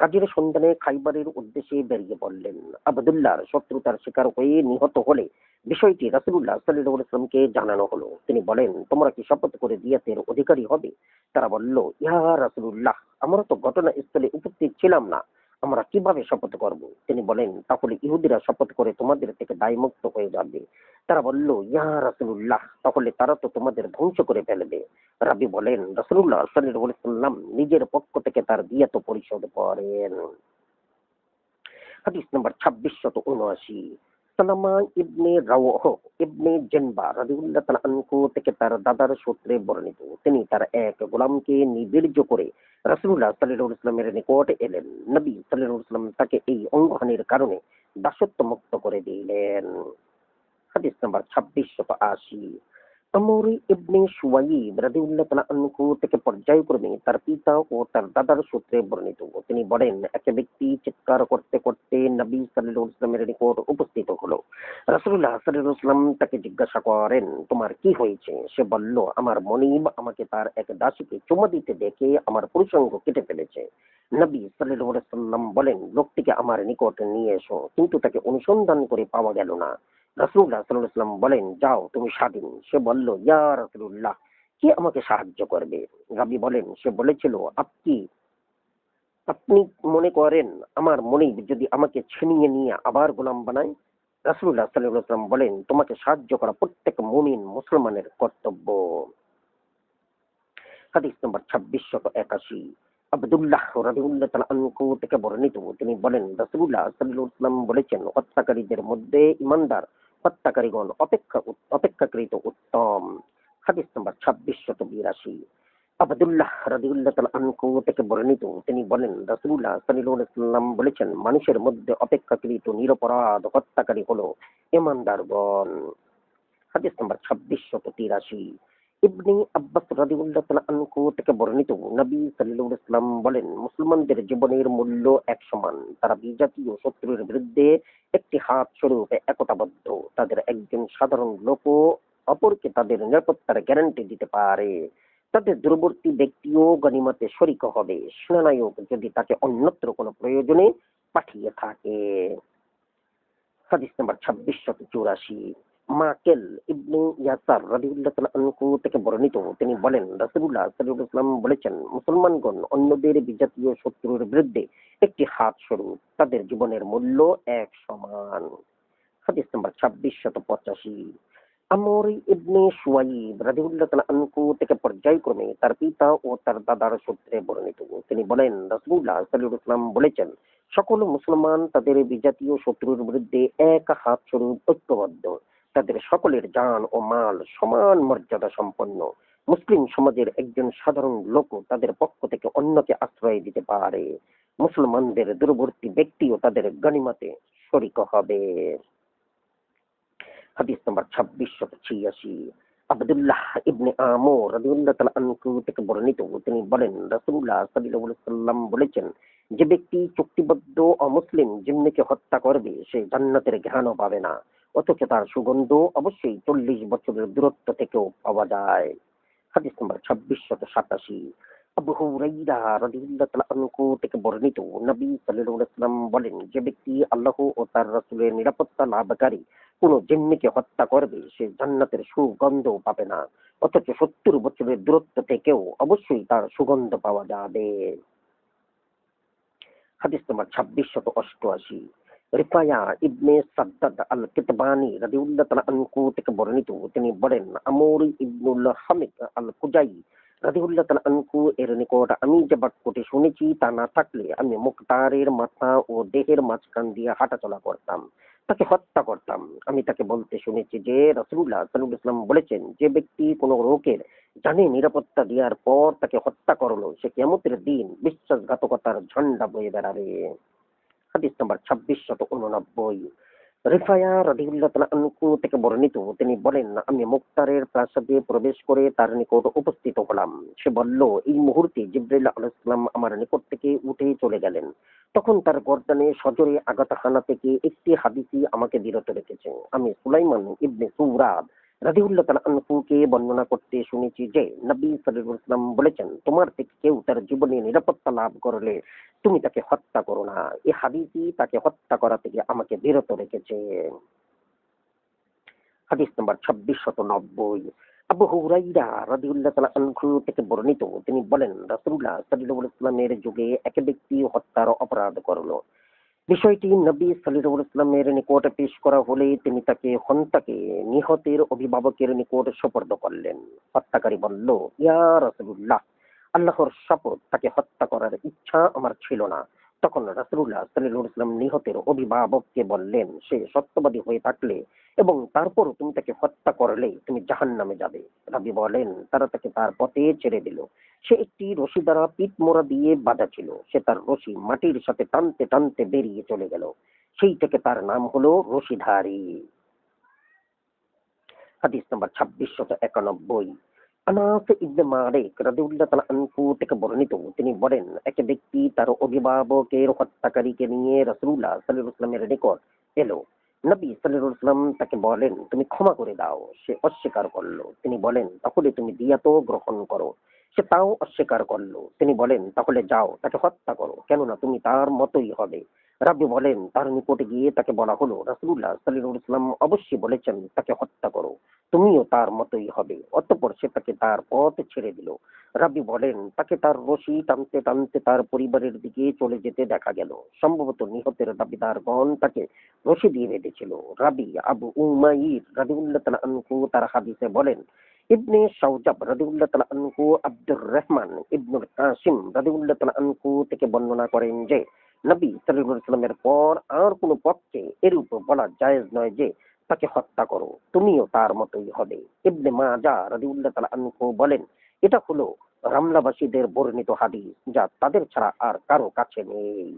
কাজের সন্ধানে খাইবারের উদ্দেশ্যে বেরিয়ে পড়লেন। আবদুল্লাহর শত্রুতার শিকার হয়ে নিহত হলে বিষয়টি রাসূলুল্লাহ সাল্লাল্লাহু আলাইহি ওয়াসাল্লামকে জানানো হলো। তিনি বলেন, তোমরা কি শপথ করে দিয়াতের অধিকারী হবে? তারা বলল, ইয়া রাসূলুল্লাহ, আমরা তো ঘটনাস্থলে উপস্থিত ছিলাম না, আমরা কিভাবে শপথ করব? তিনি বলেন, তাহলে ইহুদিরা শপথ করে তোমাদের থেকে দায়মুক্ত হয়ে যাবে। তারা বলল, ইয়া রাসূলুল্লাহ, তাহলে তারা তো তোমাদের ধ্বংস করে ফেলবে। রাবী বলেন, রাসূলুল্লাহ সাল্লাল্লাহু আলাইহি ওয়াসাল্লাম নিজের পক্ষ থেকে তার দিয়াত পরিশোধ করেন। হাদিস নম্বর 2679। সালামা ইবনে রাওহ ইবনে জানবা রাদিয়াল্লাহু তাআলা আনহু থেকে তার দাদার সূত্রে বর্ণিত। তিনি তার এক গোলামকে নিবীর্য করে রাসূলুল্লাহ সাল্লাল্লাহু আলাইহি ওয়াসাল্লামের নিকট এলেন। নবী সাল্লাল্লাহু আলাইহি ওয়াসাল্লাম তাকে এই অঙ্গহানির কারণে দাসত্ব মুক্ত করে দিলেন। হাদিস নাম্বার 2680। আমর ইবনে শুয়াইব রাদিয়াল্লাহু তাআলা আনহু থেকে পর্যায়ক্রমে তার পিতা ও তার দাদার সূত্রে বর্ণিত। তিনি বলেন, এক ব্যক্তি চিৎকার করতে করতে নবী সাল্লাল্লাহু আলাইহি ওয়াসাল্লামের নিকট উপস্থিত হলো। রাসূলুল্লাহ সাল্লাল্লাহু আলাইহি ওয়াসাল্লাম তাকে জিজ্ঞাসা করেন, তোমার কি হয়েছে? সে বলল, আমার মনিব আমাকে তার এক দাসীকে চুমা দিতে দেখে আমার পুরুষাঙ্গ কেটে ফেলেছে। নবী সাল্লাল্লাহু আলাইহি ওয়াসাল্লাম বলেন, লোকটিকে আমার নিকট নিয়ে এসো, কিন্তু তাকে অনুসন্ধান করে পাওয়া গেল না। রাসূলুল্লাহ সাল্লাল্লাহু আলাইহি ওয়াসাল্লাম বলেন, যাও, তুমি স্বাধীন। সে বলল, ইয়া রাসূলুল্লাহ, কে আমাকে সাহায্য করবে? রাবী বলেন, সে বলেছিল, আপনি মনে করেন আমার মনিব যদি আমাকে ছিনিয়ে নিয়ে আবার গোলাম বানায়? রাসূলুল্লাহ সাল্লাল্লাহু আলাইহি ওয়াসাল্লাম বলেন, তোমাকে সাহায্য করা প্রত্যেক মুমিন মুসলমানের কর্তব্য। হাদিস নম্বর 2681। আব্দুল্লাহ রাদিয়াল্লাহু তাআলা আনহু থেকে বর্ণিত। তিনি বলেন, রাসূলুল্লাহ সাল্লাল্লাহু আলাইহি ওয়াসাল্লাম বলেছেন, হত্যাকারীদের মধ্যে ঈমানদার হত্যাকারীগণ অপেক্ষাকৃত উত্তম। হাদিস নম্বর 2682। আব্দুল্লাহ রাদিয়াল্লাহু তাআলা আনহু থেকে বর্ণিত। তিনি বলেন, রাসূলুল্লাহ সাল্লাল্লাহু আলাইহি ওয়াসাল্লাম বলেছেন, মানুষের মধ্যে অপেক্ষাকৃত নিরপরাধ হত্যাকারী হলো ঈমানদারগণ। হাদিস নম্বর 2683। ইবনে আব্বাস রাদিয়াল্লাহু তাআলা আনহু থেকে বর্ণিত। নবী সাল্লাল্লাহু আলাইহি ওয়াসাল্লাম বলেন, মুসলমানদের জীবনের মূল্য এক সমান। তারা বিজাতীয় শত্রুর বিরুদ্ধে একটি হাত স্বরূপ একতাবদ্ধ। তাদের একজন সাধারণ লোকও অপরকে তাদের নিরাপত্তার গ্যারান্টি দিতে পারে। তাদের দূরবর্তী ব্যক্তিও গনিমতে শরিক হবে, সেনানায়ক যদি তাকে অন্যত্র কোনো প্রয়োজনে পাঠিয়ে থাকে। হাদিস নাম্বার 2684। মাকেল ইবনে ইয়াসার রাদিয়াল্লাহু তাআলা আনহু থেকে বর্ণিত। তিনি বলেন, রাসূলুল্লাহ সাল্লাল্লাহু আলাইহি ওয়াসাল্লাম বলেছেন, মুসলমানগণ অন্যদের বিজাতীয় শত্রুর বিরুদ্ধে একটি হাত স্বরূপ। তাদের জীবনের মূল্য এক সমান। হাদিস নাম্বার 2685। আমর ইবনে শুয়াইব রাদিয়াল্লাহু তাআলা আনহু থেকে পর্যায়ক্রমে তার পিতা ও তার দাদার সূত্রে বর্ণিত। তিনি বলেন, রাসূলুল্লাহ সাল্লাল্লাহু আলাইহি ওয়াসাল্লাম বলেছেন, সকল মুসলমান তাদের বিজাতীয় শত্রুর বিরুদ্ধে এক হাত স্বরূপ ঐক্যবদ্ধ। তাদের সকলের জান ও মাল সমান মর্যাদা সম্পন্ন। মুসলিম সমাজের একজন সাধারণ লোক তাদের পক্ষ থেকে অন্যকে আশ্রয় দিতে পারে। মুসলমানদের দূরবর্তী ব্যক্তিও তাদের গনিমতে শরিক হবে। হাদিস নম্বর 2686। আব্দুল্লাহ ইবনে আমর রাদিয়াল্লাহু তাআলা আনহু থেকে বর্ণিত, তিনি বলেন রাসূলুল্লাহ সাল্লাল্লাহু আলাইহি ওয়াসাল্লাম বলেছেন, যে ব্যক্তি চুক্তিবদ্ধ অমুসলিম জিম্মিকে হত্যা করবে সে জান্নাতের ঘ্রাণও পাবে না, অথচ তার সুগন্ধ অবশ্যই 40 বছরের দূরত্ব থেকেও পাওয়া যায়। হাদিস নম্বর 2687। আবু হুরাইরা রাদিয়াল্লাহু তাআলা আনহু থেকে বর্ণিত, নবী সাল্লাল্লাহু আলাইহি ওয়াসাল্লাম বলেন, যে ব্যক্তি আল্লাহ ও তার রাসূলের নিরাপত্তা লাভকারী কোন জিম্মিকে হত্যা করবে সে জান্নাতের সুগন্ধ পাবে না, অথচ 70 বছরের দূরত্ব থেকেও অবশ্যই তার সুগন্ধ পাওয়া যাবে। হাদিস নম্বর 2688। রিফায়া ইবনে সাদ্দাদ আল কিতবানি রাদিয়াল্লাহু তাআলা আনহু থেকে বর্ণিত, তিনি বলেন, আমর ইবনুল হামিদ আল কুজাই রাদিয়াল্লাহু তাআলা আনহু এর নিকট আমি যে বাক্যটি শুনেছি তা না থাকলে আমি মুক্তারের মাথা ও দেহের মাঝখান দিয়ে হাঁটাচলা করতাম, তাকে হত্যা করতাম। আমি তাকে বলতে শুনেছি যে রাসূলুল্লাহ সাল্লাল্লাহু আলাইহি ওয়াসাল্লাম বলেছেন, যে ব্যক্তি কোনো লোকের জানে নিরাপত্তা দেওয়ার পর তাকে হত্যা করলো সে কিয়ামতের দিন বিশ্বাসঘাতকতার ঝন্ডা বয়ে বেড়াবে। হাদিস নাম্বার 2689। রিফায়া রাদিয়াল্লাহু তাআলা আনহু থেকে বর্ণিত, তিনি বলেন, আমি মুক্তারের প্রাসাদে প্রবেশ করে তার নিকট উপস্থিত হলাম। সে বলল, এই মুহূর্তে জিবরাইল আলাইহিস সালাম আমার নিকট থেকে উঠে চলে গেলেন। তখন তার গর্দানে সজোরে আঘাত হানা থেকে একটি হাদীসই আমাকে বিরত রেখেছে। আমি সুলাইমান ইবনে সুরাদ রাদিয়াল্লাহু তাআলা আনহুকে বর্ণনা করতে শুনেছি যে নবী সাল্লাল্লাহু আলাইহি ওয়াসাল্লাম বলেছেন, তোমার থেকে কেউ তার জীবনে নিরাপত্তা লাভ করলে তুমি তাকে হত্যা করো না। এই হাদীসই তাকে হত্যা করা থেকে আমাকে বিরত রেখেছে। হাদিস নাম্বার 2690। আবু হুরাইরা রাদিয়াল্লাহু তাআলা আনহু থেকে বর্ণিত, তিনি বলেন, রাসূলুল্লাহ সাল্লাল্লাহু আলাইহি ওয়াসাল্লামের যুগে এক ব্যক্তি হত্যার অপরাধ করলো। বিষয়টি নবী সাল্লাল্লাহু আলাইহি ওয়াসাল্লামের নিকট পেশ করা হলে তিনি তাকে নিহতের অভিভাবকের নিকট সোপর্দ করলেন। হত্যাকারী বলল, ইয়া রাসূলুল্লাহ, আল্লাহর শপথ তাকে হত্যা করার ইচ্ছা আমার ছিল না। তখন রাসূলুল্লাহ সাল্লাল্লাহু আলাইহি ওয়াসাল্লাম নিহতের অভিভাবককে বললেন, সে সত্যবাদী হয়ে থাকলে এবং তারপর তুমি তাকে হত্যা করলে তুমি জাহান্নামে যাবে। রাবী বলেন, তারা তাকে তার পথে ছেড়ে দিল। সে একটি রশি দ্বারা পিঠ মোড়া দিয়ে বাঁধা ছিল। সে তার রশি মাটির সাথে টানতে টানতে বেরিয়ে চলে গেল। সেই থেকে তার নাম হলো রশিধারী। হাদিস নাম্বার 2691। আনাস ইবনে মালিক রাদিয়াল্লাহু তাআলা আনহু থেকে বর্ণিত, তিনি বলেন, এক ব্যক্তি তার অভিভাবকের হত্যাকারীকে নিয়ে রাসূলুল্লাহ সাল্লাল্লাহু আলাইহি ওয়াসাল্লামের নিকট এলো। নবী সাল্লাল্লাহু আলাইহি ওয়াসাল্লাম তাকে বলেন, তুমি ক্ষমা করে দাও। সে অস্বীকার করলো। তিনি বলেন, তাহলে তুমি দিয়াত গ্রহণ করো। সে তাও অস্বীকার করলো। তিনি বলেন, তাহলে যাও তাকে হত্যা করো, কেননা তুমি তার মতোই হবে। রাব্বী বলেন, তার নিকটে গিয়ে তাকে বলা হলো, রাসূলুল্লাহ সাল্লাল্লাহু আলাইহি ওয়াসাল্লাম অবশ্যই বলেছেন তাকে হত্যা করো, তুমিও তার মতোই হবে। অতঃপর সে তাকে তার পথ ছেড়ে দিল। রাব্বী বলেন, তাকে তার রশি টানতে টানতে তার পরিবারের দিকে চলে যেতে দেখা গেল। সম্ভবত নিহতের দাবিদারগণ তাকে রশি দিয়ে বেঁধেছিল। রাবী আবু উমাইর রাদিয়াল্লাহু তাআলা আনহু তার হাদিসে বলেন, ইবনে শাওজাব রাদিয়াল্লাহু তাআলা আনহু আব্দুর রহমান ইবনুল কাসিম রাদিয়াল্লাহু তাআলা আনহু থেকে বর্ণনা করেন যে নবী সাল্লাল্লাহু আলাইহি ওয়াসাল্লামের পর আর কোন পথকে এরূপ বলা জায়েজ নয় যে তাকে হত্যা করো, তুমিও তার মতোই হবে। ইবনে মাজাহ রাদিয়াল্লাহু তাআলা আনহু বলেন, এটা হলো রামলাবাসীদের বর্ণিত হাদিস, যা তাদের ছাড়া আর কারো কাছে নেই।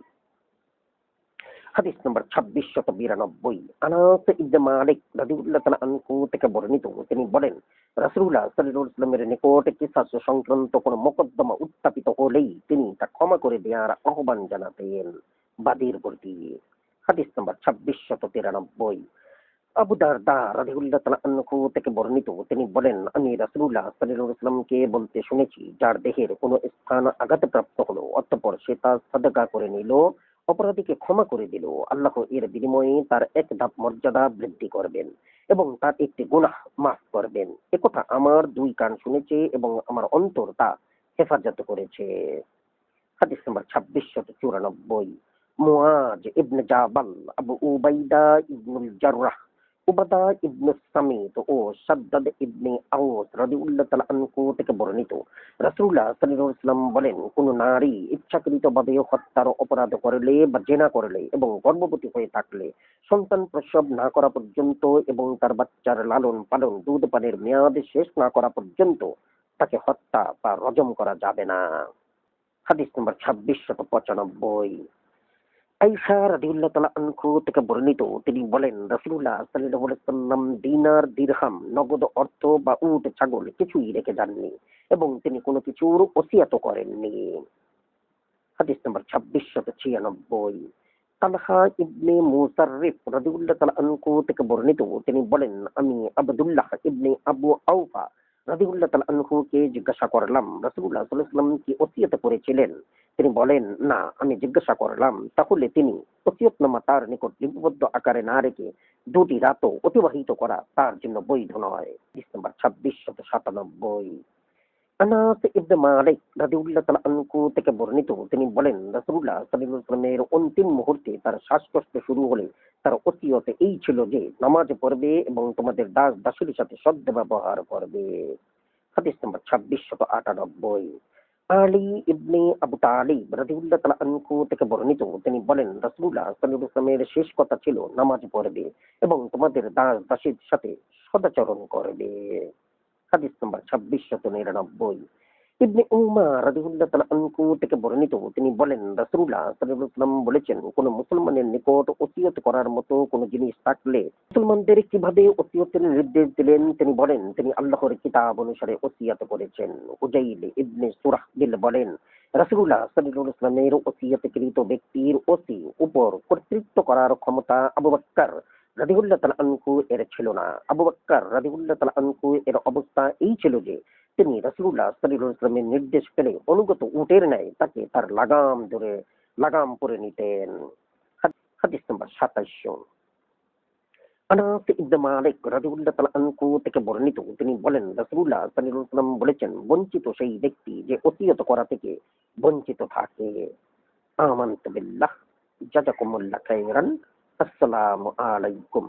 হাদিস নম্বর 2692। আনাস ইবনে মালিক রাদিয়াল্লাহু তাআলা আনহু থেকে বর্ণিত, তিনি বলেন, রাসূলুল্লাহ সাল্লাল্লাহু আলাইহি ওয়াসাল্লামের নিকট কিসাস সংক্রান্ত কোন মোকদ্দমা উত্থাপিত হলেই তিনি তা ক্ষমা করে দেওয়ার আহ্বান জানাতেন বাদীর প্রতি। হাদিস নম্বর 2693। আবু দারদা রাদিয়াল্লাহু তাআলা আনহু থেকে বর্ণিত, তিনি বলেন, আমি রাসূলুল্লাহ সাল্লাল্লাহু আলাইহি ওয়াসাল্লামকে বলতে শুনেছি, যার দেহের কোনো স্থান আঘাতপ্রাপ্ত হলো অতঃপর সে তা সাদকা করে নিল, অপরাধীকে ক্ষমা করে দিল, আল্লাহ এর বিনিময়ে তার এক ধাপ মর্যাদা বৃদ্ধি করবেন এবং তার একটি গুনাহ মাফ করবেন। একথা আমার দুই কান শুনেছে এবং আমার অন্তর তা হেফাজত করেছে। হাদিস নম্বর 2694। মুআজ ইবনে জাবাল, আবু উবাইদা ইবনুল জাররাহ, উবাদা ইবনে সামিত ও সাদ্দাদ ইবনে আওস রাদিয়াল্লাহু তাআলা আনহু থেকে বর্ণিত, রাসূলুল্লাহ সাল্লাল্লাহু আলাইহি ওয়াসাল্লাম বলেন, কোন নারী ইচ্ছাকৃতভাবে হত্যার অপরাধ করলে বা জিনা করলে এবং গর্ভবতী হয়ে থাকলে সন্তান প্রসব না করা পর্যন্ত এবং তার বাচ্চার লালন পালন দুধ পানের মেয়াদ শেষ না করা পর্যন্ত তাকে হত্যা বা রজম করা যাবে না। হাদিস নম্বর 2695। আয়েশা রাদিয়াল্লাহু তাআলা আনহু থেকে বর্ণিত, তিনি বলেন রাসূলুল্লাহ সাল্লাল্লাহু আলাইহি ওয়াসাল্লাম দিনার, দিরহাম, নগদ অর্থ বা উট, ছাগল কিছুই রেখে যাননি এবং তিনি কোনো কিছুর ওসিয়তও করেননি। হাদিস নাম্বার 2696। তালহা ইবনে মুসাররিফ রাদিয়াল্লাহু তাআলা আনহু থেকে বর্ণিত, তিনি বলেন আমি আব্দুল্লাহ ইবনে আবু আওফা রাদিয়াল্লাহু তাআলা আনহুকে জিজ্ঞাসা করলাম রাসূলুল্লাহ সাল্লাল্লাহু আলাইহি ওয়াসাল্লাম কি ওসিয়ত করেছিলেন? তিনি বলেন না। আমি জিজ্ঞাসা করলাম তাহলে তিনি ওসিয়তনামা তার নিকট লিপিবদ্ধ আকারে না রেখে দুটি রাতও অতিবাহিত করা তার জন্য বৈধ নয়। হাদিস নাম্বার 2697। আনাস ইবনে মালিক রাদিয়াল্লাহু তাআলা আনহু থেকে বর্ণিত, তিনি বলেন রাসূলুল্লাহ সাল্লাল্লাহু আলাইহি ওয়াসাল্লামের অন্তিম মুহূর্তে তার শ্বাসকষ্ট শুরু হলে তার ওসিয়তে এই ছিল যে নামাজ পড়বে এবং তোমাদের দাস দাসীর সাথে সদ্ব্যবহার করবে। হাদিস নাম্বার 2698। আলী ইবনে আবু তালিব রাদিয়াল্লাহু তাআলা আনহু থেকে বর্ণিত, তিনি বলেন রাসূলুল্লাহ সাল্লাল্লাহু আলাইহি ওয়াসাল্লামের শেষ কথা ছিল নামাজ পড়বে এবং তোমাদের দাস দাসীর সাথে সদাচরণ করবে। হাদিস নাম্বার 2699। ইবনে উমার রাদিয়াল্লাহু তাআলা আনহু থেকে বর্ণিত, তিনি বলেন রাসূলুল্লাহ সাল্লাল্লাহু আলাইহি ওয়াসাল্লাম বলেছেন কোন মুসলমানের নিকট ওসিয়ত করার মতো কোন জিনিস থাকলে মুসলমানদের কিভাবে ওসিয়তের নির্দেশ দিলেন, তিনি বলেন তিনি আল্লাহর কিতাব অনুসারে ওসিয়ত করেছেন। উজাইল ইবনে সুরাহবিল বলেন রাসূলুল্লাহ সাল্লাল্লাহু আলাইহি ওয়াসাল্লামের ওসিয়তকৃত ব্যক্তির ওসি উপর কর্তৃত্ব করার ক্ষমতা আবু বকর রাদিয়াল্লাহু তাআলা আনহু এর ছিল না। আবু বকর রাদিয়াল্লাহু তাআলা আনহু এর অবস্থা এই ছিল যে তিনি রাসূলুল্লাহ সাল্লাল্লাহু আলাইহি ওয়াসাল্লামের নির্দেশ পেলে অনুগত উটের ন্যায় তাকে তার লাগাম ধরে লাগাম পরে নিতেন। হাদিস নাম্বার 27। আনাস ইবনে মালিক রাদিয়াল্লাহু তাআলা আনহু থেকে বর্ণিত, তিনি বলেন রাসূলুল্লাহ সাল্লাল্লাহু আলাইহি ওয়াসাল্লাম বলেছেন বঞ্চিত সেই ব্যক্তি যে ওসিয়ত করা থেকে বঞ্চিত থাকে। আমানতু বিল্লাহ। জাযাকুমুল্লাহু খাইরান। আসসালামু আলাইকুম।